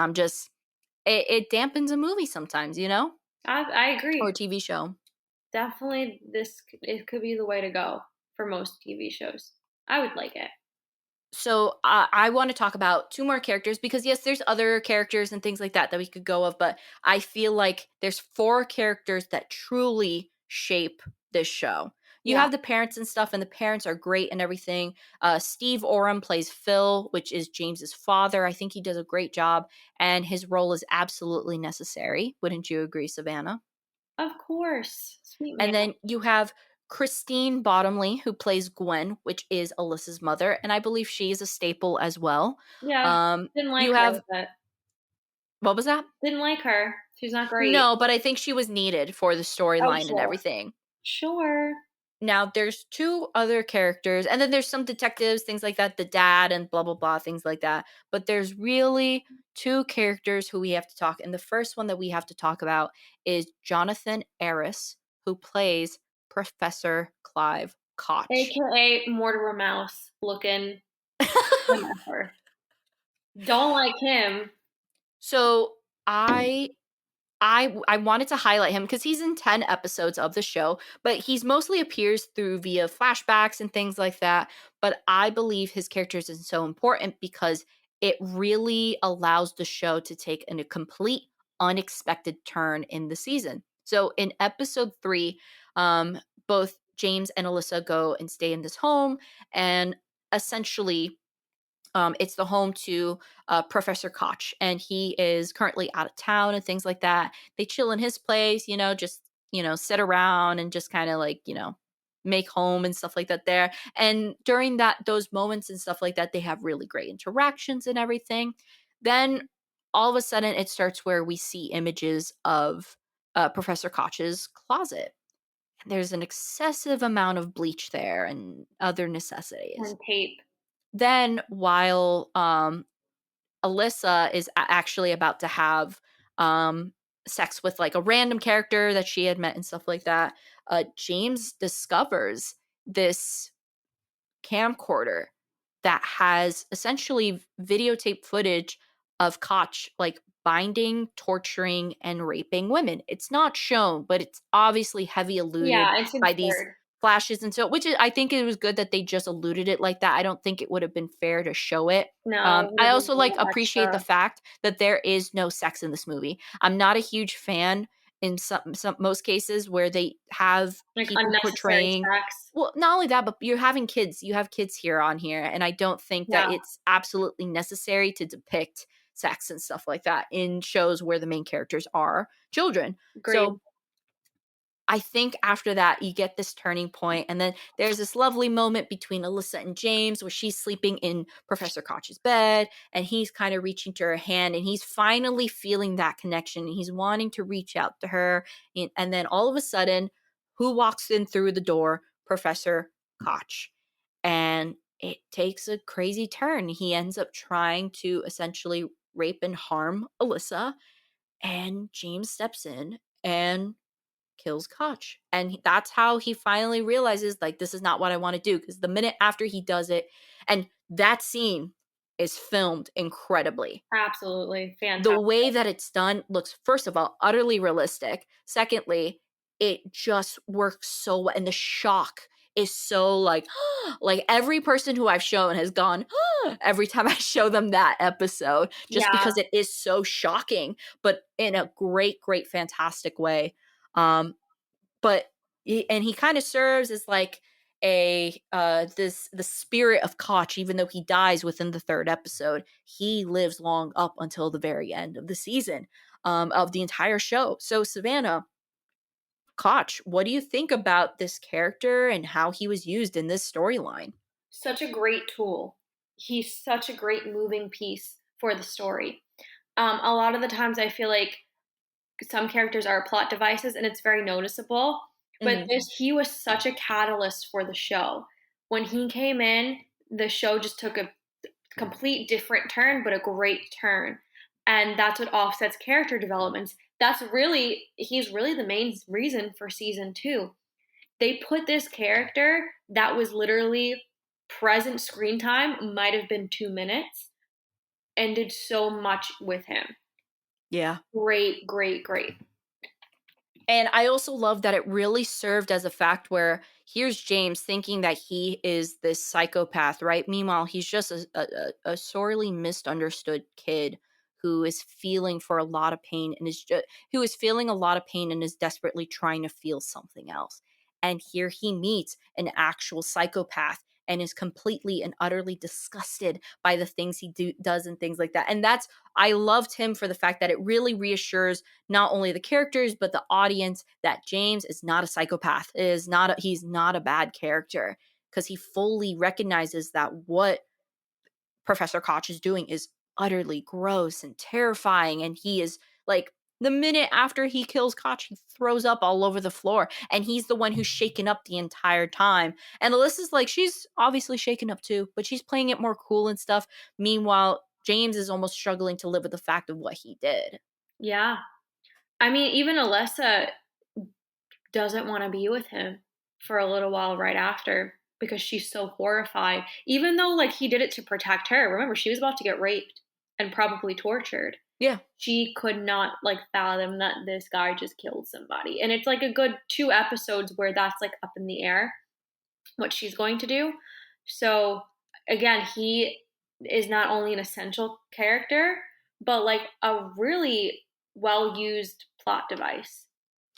A: it dampens a movie sometimes,
B: I
A: or a
B: agree.
A: TV show.
B: Definitely, it could be the way to go for most TV shows. I would like it.
A: So I want to talk about two more characters because yes, there's other characters and things like that that we could go of, but I feel like there's four characters that truly shape this show. You
B: Yeah,
A: have the parents and stuff, and the parents are great and everything. Steve Oram plays Phil, which is James's father. I think he does a great job, and his role is absolutely necessary. Wouldn't you agree, Savannah?
B: of course. Sweet man.
A: And then you have Christine Bottomley, who plays Gwen, which is Alyssa's mother, and I believe she is a staple as well.
B: Yeah, didn't like
A: You
B: her,
A: have
B: but
A: what was that?
B: didn't like her. She's not great.
A: No, but I think she was needed for the
B: Oh,
A: storyline and
B: sure.
A: everything.
B: Sure.
A: Now there's two other characters, and then there's some detectives, things like that, the dad and blah blah blah, things like that. But there's really two characters who we have to talk. And the first one that we have to talk about is Jonathan Arris, who plays Professor Clive Koch.
B: AKA Mortimer Mouse looking MFer. Don't like him.
A: So I wanted to highlight him because he's in 10 episodes of the show, but he's mostly appears through via flashbacks and things like that. But I believe his characters is so important because it really allows the show to take a complete unexpected turn in the season. So in episode 3, both James and Alyssa go and stay in this home, and essentially it's the home to Professor Koch, and he is currently out of town and things like that. They chill in his place, just sit around and just kind of like make home and stuff like that there. And during those moments and stuff like that, they have really great interactions and everything. Then all of a sudden, it starts where we see images of Professor Koch's closet. There's an excessive amount of bleach there and other necessities.
B: And tape.
A: Then while Alyssa is actually about to have um sex with like a random character that she had met and stuff like that, James discovers this camcorder that has essentially videotape footage of Koch like binding, torturing, and raping women. It's not shown, but it's obviously heavy alluded
B: Yeah, it's
A: by these
B: absurd.
A: flashes, and so which is, I think it was good that they just alluded it like that. I don't think it would have been fair to show it.
B: No, it would
A: I
B: have been
A: also
B: a
A: like
B: little
A: appreciate the
B: extra.
A: fact that there is no sex in this movie. I'm not a huge fan in some most cases where they have
B: Like
A: people
B: unnecessary
A: portraying,
B: sex.
A: well, not only that, but you're having kids. You have kids here on here, and I don't think that
B: Yeah,
A: it's absolutely necessary to depict sex and stuff like that in shows where the main characters are children.
B: agreed.
A: So I think after that, you get this turning point, and then there's this lovely moment between Alyssa and James where she's sleeping in Professor Koch's bed, and he's kind of reaching to her hand, and he's finally feeling that connection, and he's wanting to reach out to her. And then all of a sudden, who walks in through the door? Professor Koch. And it takes a crazy turn. He ends up trying to essentially rape and harm Alyssa, and James steps in and kills Koch. And that's how he finally realizes, like, this is not what I want to do. Because the minute after he does it, and that scene is filmed incredibly.
B: Absolutely
A: The
B: fantastic.
A: way that it's done looks, first of all, utterly realistic. Secondly, it just works so well. And the shock is so like every person who I've shown has gone every time I show them that episode, just
B: Yeah,
A: because it is so shocking, but in a great, fantastic way. But he kind of serves as like a this the spirit of Koch. Even though he dies within the third episode, he lives long up until the very end of the season, of the entire show. So Savannah, Koch, what do you think about this character and how he was used in this storyline?
B: such a great tool. He's such a great moving piece for the story. A lot of the times I feel like some characters are plot devices and it's very noticeable, but
A: Mhm.
B: this he was such a catalyst for the show. When he came in, the show just took a complete different turn, but a great turn. And that's what offsets character developments. He's really the main reason for season 2. They put this character that was literally present screen time, might have been 2 minutes, and did so much with him.
A: Yeah.
B: Great, great, great.
A: And I also love that it really served as a fact where here's James thinking that he is this psychopath, right? Meanwhile, he's just a sorely misunderstood kid who is feeling for a lot of pain and who is feeling a lot of pain and is desperately trying to feel something else. And here he meets an actual psychopath and is completely and utterly disgusted by the things does and things like that. And that's I loved him for the fact that it really reassures not only the characters but the audience that James is not a psychopath. He's not a bad character because he fully recognizes that what Professor Koch is doing is utterly gross and terrifying, and he is like the minute after he kills Koch, he throws up all over the floor, and he's the one who's shaken up the entire time. And Alyssa's like, she's obviously shaken up too, but she's playing it more cool and stuff. Meanwhile, James is almost struggling to live with the fact of what he did.
B: Yeah. I mean, even Alyssa doesn't want to be with him for a little while right after because she's so horrified. Even though like he did it to protect her. Remember, she was about to get raped and probably tortured.
A: Yeah.
B: She could not like fathom that this guy just killed somebody. And it's like a good 2 episodes where that's like up in the air what she's going to do. So again, he is not only an essential character, but like a really well used plot device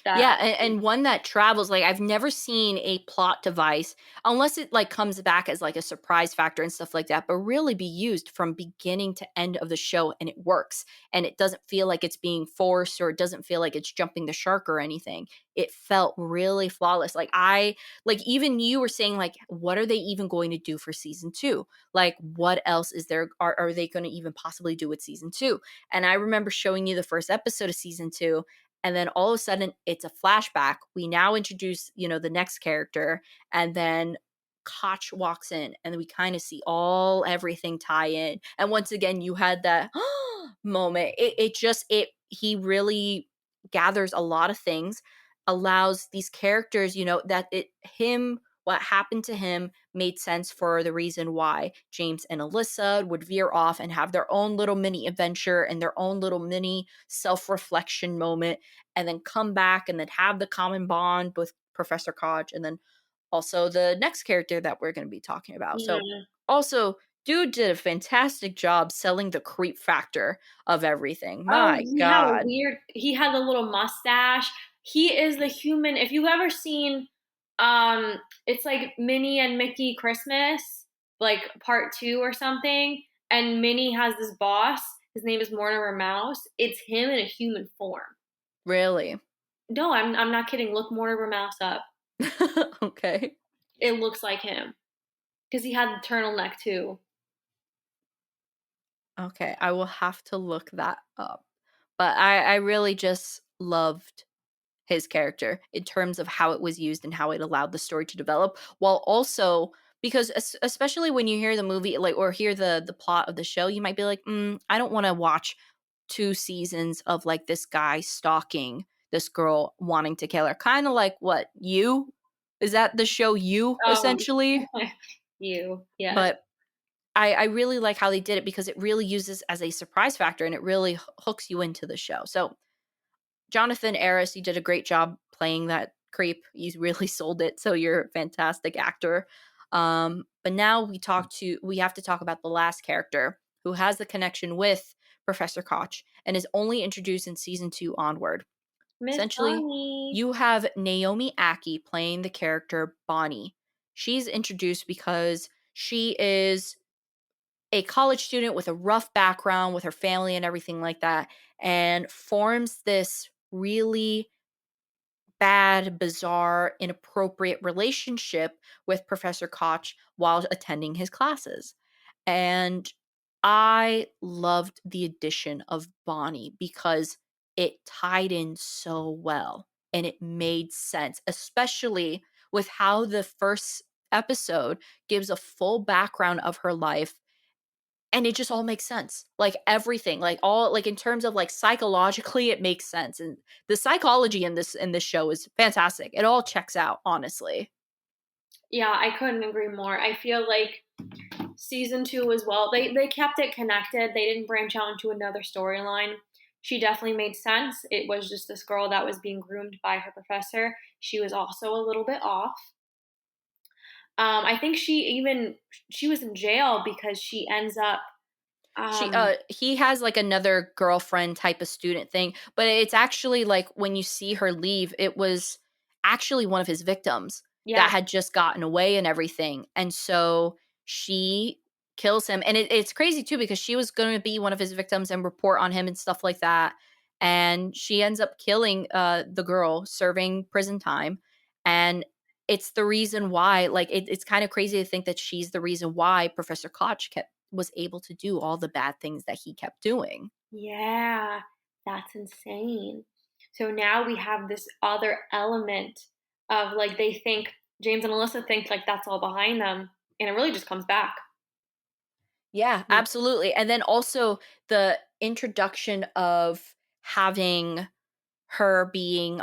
B: that
A: Yeah, and one that travels, like, I've never seen a plot device, unless it, like, comes back as, like, a surprise factor and stuff like that, but really be used from beginning to end of the show, and it works, and it doesn't feel like it's being forced, or it doesn't feel like it's jumping the shark or anything. It felt really flawless. Even you were saying, like, what are they even going to do for season 2? Like, what else is there are they gonna even possibly do with season 2? And I remember showing you the first episode of season 2, and then all of a sudden it's a flashback. We now introduce, the next character, and then Koch walks in, and we kind of see everything tie in. And once again, you had that moment. It he really gathers a lot of things, allows these characters, that it him what happened to him made sense for the reason why James and Alyssa would veer off and have their own little mini adventure and their own little mini self reflection moment, and then come back and then have the common bond with Professor Koch, and then also the next character that we're going to be talking about. So,
B: yeah.
A: also, dude did a fantastic job selling the creep factor of everything.
B: Oh,
A: My God.
B: he had a little mustache. He is the human. If you've ever seen, it's like Minnie and Mickey Christmas, like part 2 or something, and Minnie has this boss. His name is Mortimer Mouse. It's him in a human form.
A: Really?
B: No, I'm not kidding. Look Mortimer Mouse up.
A: Okay.
B: It looks like him because he had the turtleneck too.
A: Okay. I will have to look that up. But I really just loved his character in terms of how it was used and how it allowed the story to develop, while also because especially when you hear the movie, like, or hear the plot of the show, you might be like, I don't want to watch 2 seasons of like this guy stalking this girl wanting to kill her, kind of like what you is that the show You,
B: Oh,
A: essentially.
B: yes.
A: But I really like how they did it because it really uses as a surprise factor, and it really hooks you into the show. So Jonathan Harris, he did a great job playing that creep. You really sold it. So you're a fantastic actor. But now we have to talk about the last character who has the connection with Professor Koch and is only introduced in season 2 onward.
B: Miss
A: Essentially,
B: Bunny.
A: you have Naomi Aki playing the character Bonnie. She's introduced because she is a college student with a rough background with her family and everything like that, and forms this really bad, bizarre, inappropriate relationship with Professor Koch while attending his classes. And I loved the addition of Bonnie because it tied in so well and it made sense, especially with how the first episode gives a full background of her life and it just all makes sense. Like everything, like all like in terms of like psychologically it makes sense. And the psychology in this show is fantastic. It all checks out, honestly.
B: Yeah, I couldn't agree more. I feel like season 2 as well. They kept it connected. They didn't branch out into another storyline. She definitely made sense. It was just this girl that was being groomed by her professor. She was also a little bit off. I think she was in jail because she ends up
A: She
B: um
A: he has like another girlfriend type of student thing, but it's actually like when you see her leave, it was actually one of his victims that
B: yeah,
A: had just gotten away and everything. And so she kills him. And it's crazy too because she was going to be one of his victims and report on him and stuff like that. And she ends up killing the girl, serving prison time. And it's the reason why, like, it's kind of crazy to think that she's the reason why Professor Koch was able to do all the bad things that he kept doing.
B: yeah, that's insane. So now we have this other element of like they think James and Alyssa think like that's all behind them, and it really just comes back.
A: Yeah, absolutely. And then also the introduction of having her being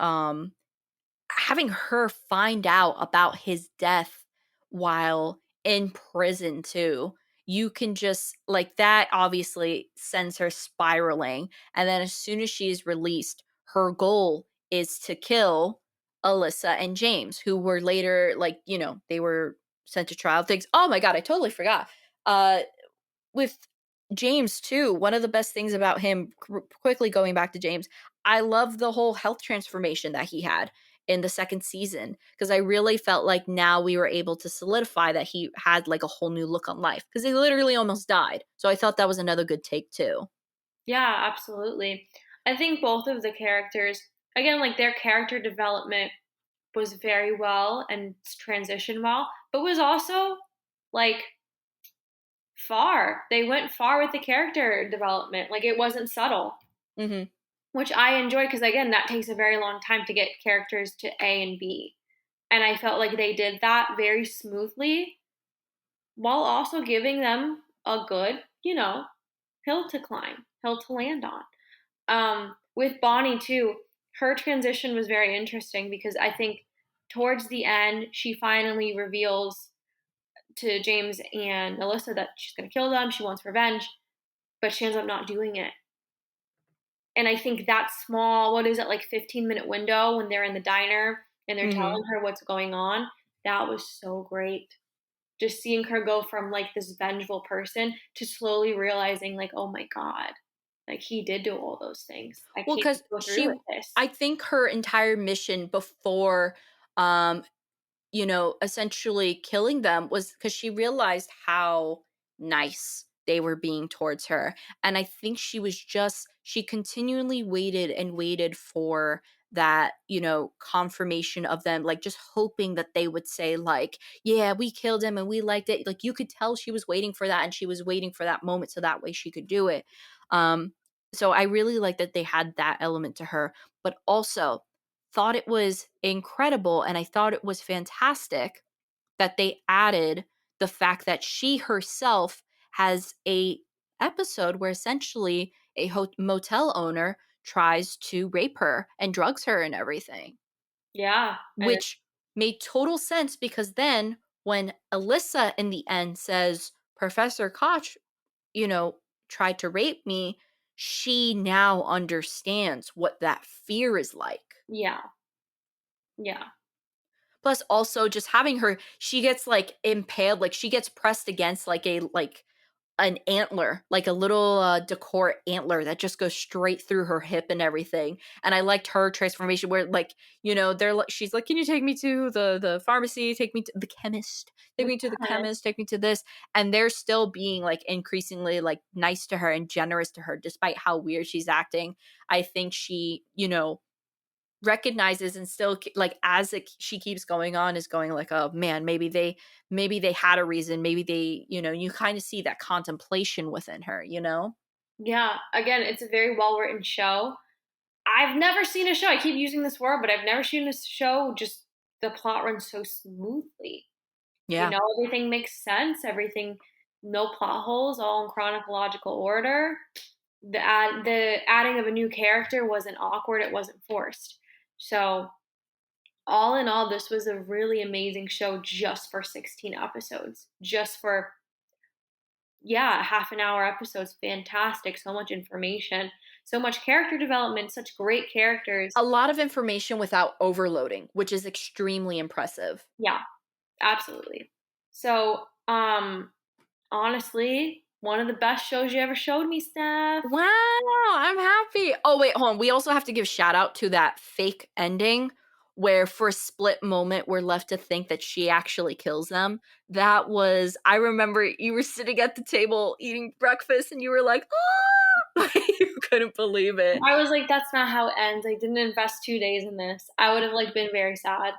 A: having her find out about his death while in prison too. You can just like that obviously sends her spiraling. And then as soon as she's released, her goal is to kill Alyssa and James, who were later like, you know, they were sent to trial things. Oh my god, I totally forgot. With James too, one of the best things about him, quickly going back to James, I love the whole health transformation that he had in the second season because I really felt like now we were able to solidify that he had like a whole new look on life because he literally almost died. So I thought that was another good take too.
B: Yeah, absolutely. I think both of the characters, again, like their character development was very well and transitioned well, but was also like far. They went far with the character development. Like it wasn't subtle,
A: Hmm.
B: which I enjoy because, again, that takes a very long time to get characters to A and B. And I felt like they did that very smoothly while also giving them a good, hill to climb, hill to land on. With Bonnie too, her transition was very interesting because I think towards the end she finally reveals to James and Alyssa that she's going to kill them. She wants revenge, but she ends up not doing it. And I think that small, what is it, like 15-minute window when they're in the diner and they're
A: Hmm.
B: telling her what's going on, that was so great. Just seeing her go from like this vengeful person to slowly realizing, like, oh my God, like he did do all those things. I
A: Well,
B: can't
A: because
B: go through with
A: she,
B: this.
A: I think her entire mission before um you know, essentially killing them was because she realized how nice they were being towards her. And I think she continually waited and waited for that, you know, confirmation of them, like just hoping that they would say, like, yeah, we killed him and we liked it. Like you could tell she was waiting for that and she was waiting for that moment so that way she could do it. Um, so I really like that they had that element to her, but also thought it was incredible and I thought it was fantastic that they added the fact that she herself has a episode where essentially a motel owner tries to rape her and drugs her and everything,
B: Yeah. And
A: which made total sense because then when Alyssa in the end says Professor Koch, you know, tried to rape me, she now understands what that fear is like.
B: yeah, yeah.
A: Plus also just having her, she gets, like, impaled, like, she gets pressed against, like, an antler, like a little, decor antler that just goes straight through her hip and everything, and I liked her transformation where, like, they're like she's like, "Can you take me to the pharmacy? Take me to the chemist. Take
B: The
A: me to the
B: tennis.
A: chemist. Take me to this," and they're still being, like, increasingly, like, nice to her and generous to her despite how weird she's acting. I think she, recognizes and still like as she keeps going on is going like, oh man, maybe they had a reason, maybe they, you kind of see that contemplation within her.
B: Yeah, again, it's a very well written show. I've never seen a show. I keep using this word, but I've never seen a show just the plot runs so smoothly.
A: Yeah,
B: Everything makes sense. Everything, no plot holes, all in chronological order. The adding of a new character wasn't awkward. It wasn't forced. So all in all, this was a really amazing show just for 16 episodes. Just for, yeah, half an hour episodes. Fantastic. So much information, so much character development, such great characters.
A: a lot of information without overloading, which is extremely impressive.
B: Yeah, absolutely. So, honestly, one of the best shows you ever showed me, Steph.
A: Wow, I'm happy. Oh wait, hold on, we also have to give shout out to that fake ending where for a split moment we're left to think that she actually kills them. That was, I remember you were sitting at the table eating breakfast and you were like, "Ah!" You couldn't believe it.
B: I was like, that's not how it ends. I didn't invest 2 days in this. I would have like been very sad.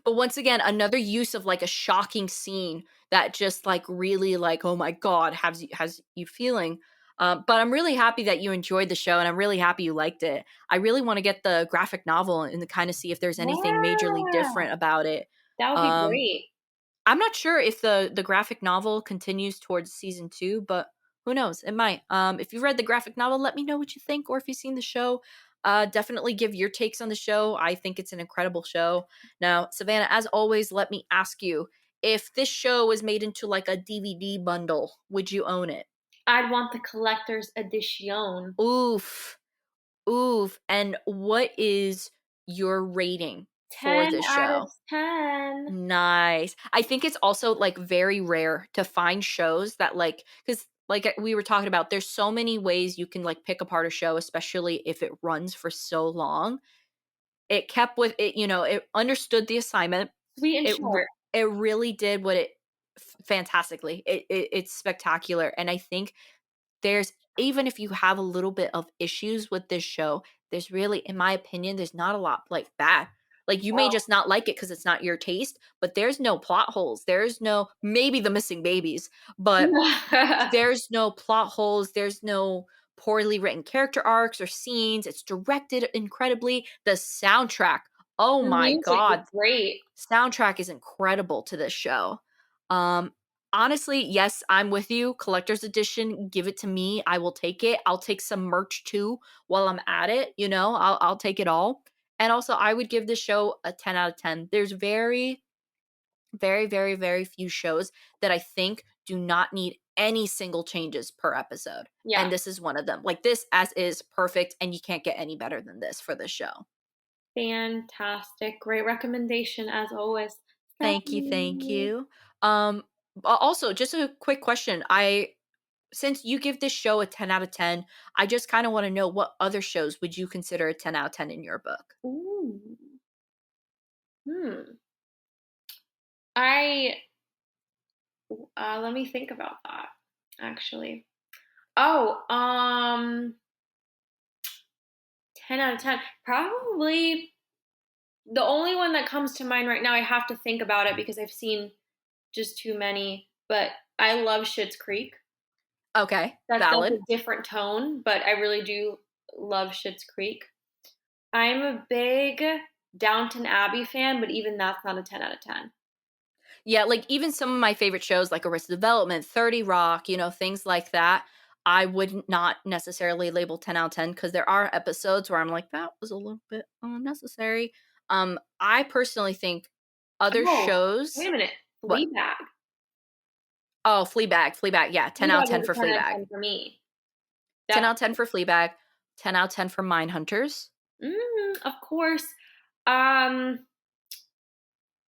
A: But once again, another use of like a shocking scene that just like really like, oh my god, has you feeling. But I'm really happy that you enjoyed the show, and I'm really happy you liked it. I really want to get the graphic novel and to kind of see if there's anything majorly
B: Yeah,
A: different about it.
B: that would be
A: Um,
B: great.
A: I'm not sure if the graphic novel continues towards season 2, but who knows? It might. If you've read the graphic novel, let me know what you think, or if you've seen the show, definitely give your takes on the show. I think it's an incredible show. Now, Savannah, as always, let me ask you: if this show was made into like a DVD bundle, would you own it?
B: I'd want the collector's edition.
A: Oof, oof. And what is your rating for
B: 10
A: this
B: out of
A: show?
B: 10.
A: Nice. I think it's also, like, very rare to find shows that, like, because like, we were talking about, there's so many ways you can, like, pick apart a show, especially if it runs for so long. It kept with it, it understood the assignment.
B: Sweet and
A: It r
B: short.
A: it really did what it fantastically. It's spectacular, and I think there's, even if you have a little bit of issues with this show, there's really, in my opinion, there's not a lot, like, bad. Like, you may just not like it because it's not your taste, but there's no plot holes. There's no, maybe the missing babies, but
B: The
A: there's no plot holes, there's no poorly written character arcs or scenes. It's directed incredibly. The soundtrack, oh my
B: music is
A: god,
B: great.
A: soundtrack is incredible to this show. Um, honestly, yes, I'm with you. Collector's edition, give it to me. I will take it. I'll take some merch too while I'm at it. I'll take it all. And also, I would give this show a 10 out of 10. There's very, very, very, very few shows that I think do not need any single changes per episode.
B: Yeah,
A: And this is one of them. Like, this as is perfect, and you can't get any better than this for this show.
B: fantastic. Great recommendation as always.
A: Thank you, thank
B: Stephanie.
A: you. Also, just a quick question. Since you give this show a 10 out of 10, I just kind of want to know, what other shows would you consider a 10 out of 10 in your book?
B: Ooh. Hmm. I let me think about that actually. Oh, 10 out of 10. Probably the only one that comes to mind right now, I have to think about it because I've seen just too many, but I love Schitt's Creek.
A: Okay,
B: That's a
A: valid.
B: different tone, but I really do love Schitt's Creek. I'm a big Downton Abbey fan, but even that's not a 10 out of 10.
A: Yeah, like even some of my favorite shows like Arrested Development, 30 Rock, things like that, I would not necessarily label 10 out of 10 because there are episodes where I'm like, that was a little bit unnecessary. I personally think other
B: Oh, wait
A: shows,
B: a minute.
A: what?
B: Fleabag.
A: Oh, Fleabag, yeah, 10 out of
B: Fleabag
A: 10
B: was a
A: for
B: 10 out of
A: Fleabag.
B: 10 for me.
A: 10
B: That's
A: out of 10 for Fleabag, 10 out of 10 for Mindhunters.
B: of course. Um,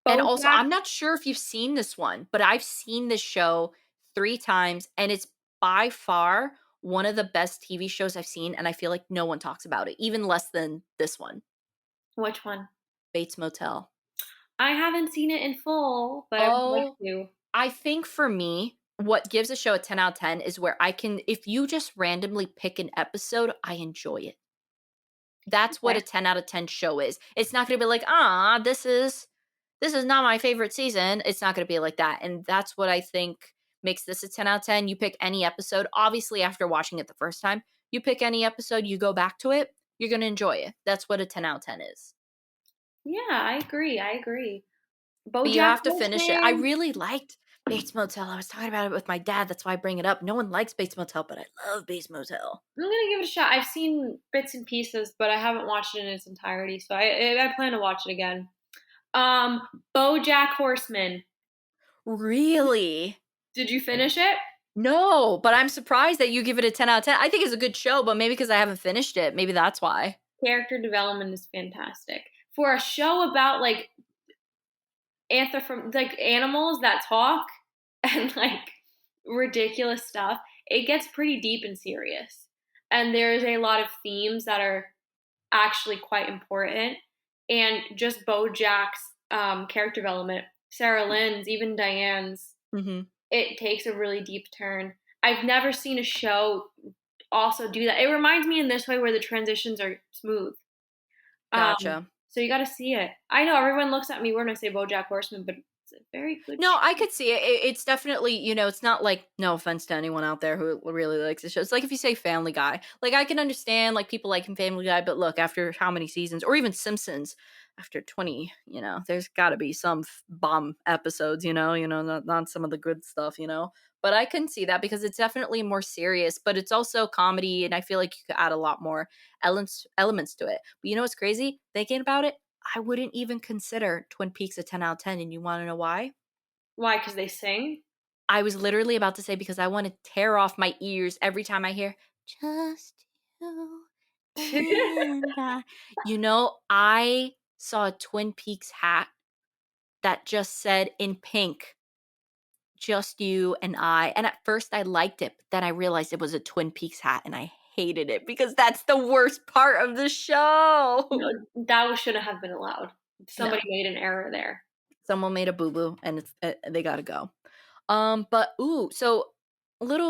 A: And also,
B: BoJack.
A: I'm not sure if you've seen this one, but I've seen this show 3 times, and it's by far one of the best TV shows I've seen, and I feel like no one talks about it, even less than this one,
B: Which one?
A: Bates Motel.
B: I haven't seen it in full, but I would like
A: Oh,
B: to.
A: I think for me, what gives a show a 10 out of 10 is where I can if you just randomly pick an episode, I enjoy it. That's what
B: Okay.
A: a 10 out of 10 show is. It's not gonna be like, "Ah, this is not my favorite season." It's not gonna be like that, and that's what I think makes this a 10 out of 10. You pick any episode, obviously, after watching it the first time, you pick any episode, you go back to it, you're gonna enjoy it. That's what a 10 out of 10 is.
B: Yeah, I agree. I agree.
A: But you
B: BoJack
A: have to finish it. I
B: Horseman.
A: really liked Bates Motel. I was talking about it with my dad, that's why I bring it up. No one likes Bates Motel, but I love Bates Motel.
B: I'm gonna give it a shot. I've seen bits and pieces, but I haven't watched it in its entirety, so I plan to watch it again. Um, BoJack Horseman.
A: Really?
B: Did you finish it?
A: No, but I'm surprised that you give it a 10 out of 10. I think it's a good show, but maybe because I haven't finished it. Maybe that's why.
B: Character development is fantastic for a show about like like animals that talk and like ridiculous stuff. It gets pretty deep and serious, and there's a lot of themes that are actually quite important. And just BoJack's character development, Sarah Lynn's, even Diane's,
A: Mhm.
B: it takes a really deep turn. I've never seen a show also do that. It reminds me in this way where the transitions are smooth. Um,
A: Gotcha.
B: so you got to see it. I know everyone looks at me weird when I say BoJack Horseman, but it's a very good
A: No, I
B: show.
A: could see it. It's definitely, it's not like no offense to anyone out there who really likes the show. It's like if you say Family Guy. Like I can understand like people liking Family Guy, but look, after how many seasons or even Simpsons after 20, there's got to be some bomb episodes, not some of the good stuff, But I can see that because it's definitely more serious, but it's also comedy and I feel like you could add a lot more elements to it. But you know what's crazy? Thinking about it, I wouldn't even consider Twin Peaks a 10 out of 10 and you want to know why?
B: Why? Because they sing?
A: I was literally about to say because I want to tear off my ears every time I hear just you and I. I saw a Twin Peaks hat that just said in pink, just you and I. And at first I liked it, but then I realized it was a Twin Peaks hat and I hated it because that's the worst part of the
B: No,
A: show.
B: that shouldn't have been allowed.
A: No,
B: Somebody made an error there.
A: someone made a boo boo and they got to go. But ooh, so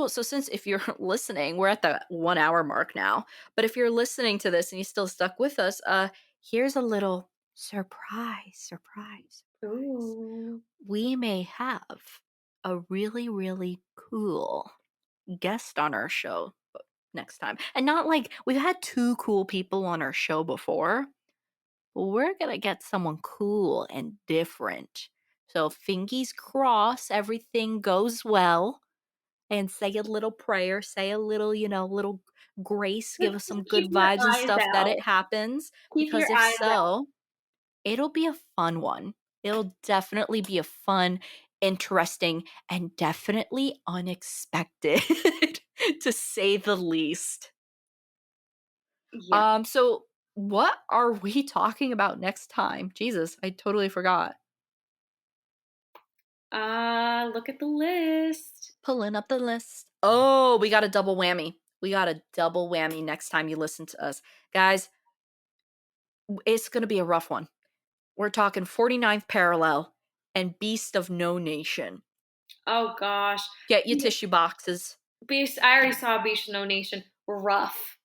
A: since if you're listening, we're at the 1 hour mark now. But if you're listening to this and you still stuck with us, here's a little surprise.
B: Ooh.
A: We may have a really, really cool guest on our show next time. And not like we've had two cool people on our show before. We're gonna get someone cool and different. So fingers crossed everything goes well and say a little prayer, say a little, little grace, give
B: Just
A: us some
B: keep
A: good
B: your
A: vibes and
B: eyes
A: stuff that
B: out.
A: it happens.
B: Keep
A: Because
B: your
A: if
B: eyes out.
A: so, it'll be a fun one. It'll definitely be a fun, interesting, and definitely unexpected, to say the least.
B: Yeah.
A: So what are we talking about next time? Jesus, I totally forgot.
B: Look at the list.
A: Pulling up the list. Oh, we got a double whammy. We got a double whammy next time you listen to us. Guys, it's going to be a rough one. We're talking 49th Parallel and Beast of No Nation.
B: Oh gosh.
A: Get your tissue boxes.
B: Beast. I already saw Beast No Nation. Rough,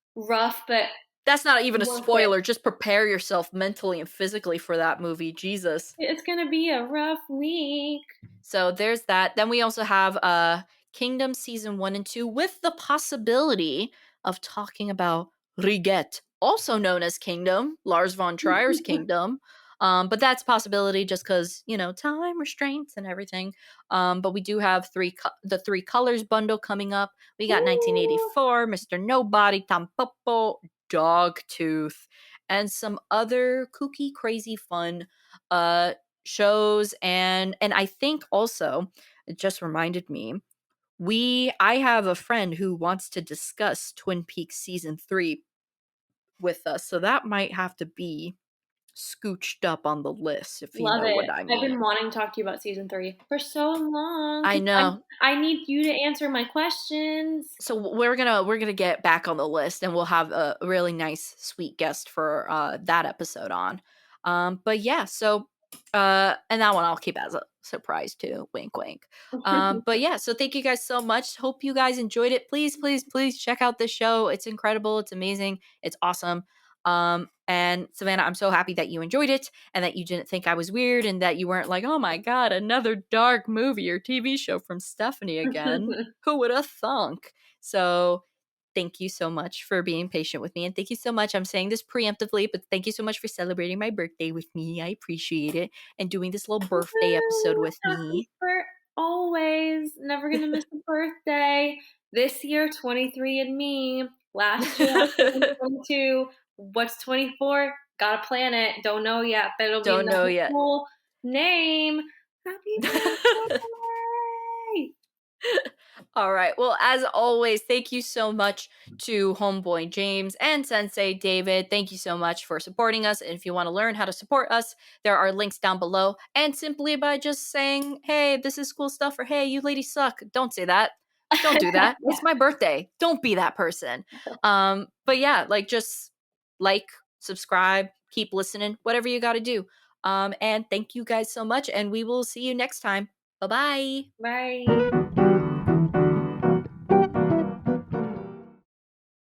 B: but
A: That's not even a
B: worth it.
A: spoiler. Just prepare yourself mentally and physically for that movie. Jesus.
B: It's gonna be a rough week.
A: So there's that. Then we also have Kingdom season 1 and 2 with the possibility of talking about Riget, also known as Kingdom, Lars von Trier's Kingdom. But that's a possibility just because, time restraints and everything. But we do have the three colors bundle coming up. We got
B: Ooh.
A: 1984, Mr. Nobody, Tampopo, Dogtooth, and some other kooky, crazy, fun shows. And I think also, it just reminded me, I have a friend who wants to discuss Twin Peaks season 3 with us. So that might have to be scooched up on the list, if you
B: Love
A: know
B: it.
A: what I
B: I've been
A: mean.
B: wanting to talk to you about season 3 for so long
A: I
B: because
A: know.
B: I need you to answer my questions.
A: So we're gonna get back on the list, and we'll have a really nice, sweet guest for that episode on. But yeah, so and that one I'll keep as a surprise too. Wink, wink. But yeah, so thank you guys so much. Hope you guys enjoyed it. Please, please, please check out this show. It's incredible. It's amazing. It's awesome. And Savanna, I'm so happy that you enjoyed it and that you didn't think I was weird and that you weren't like, oh my god, another dark movie or TV show from Stephanie again. Who would have thunk? So thank you so much for being patient with me. And thank you so much. I'm saying this preemptively, but thank you so much for celebrating my birthday with me. I appreciate it. And doing this little birthday episode
B: Woo!
A: with
B: Happy
A: me.
B: for always. Never gonna miss a birthday. This year, 23 and me. Last year, I turned 22. What's 24? Gotta plan it. Don't know yet, but it'll be
A: Don't know
B: another
A: yet.
B: cool name. Happy birthday!
A: All right. Well, as always, thank you so much to Homeboy James and Sensei David. Thank you so much for supporting us. And if you want to learn how to support us, there are links down below. And simply by just saying, hey, this is cool stuff, or hey, you ladies suck. Don't say that. Don't do that. It's my birthday. Don't be that person. But yeah, like just like, subscribe, keep listening, whatever you got to do. And thank you guys so much. And we will see you next time. Bye bye.
B: Bye.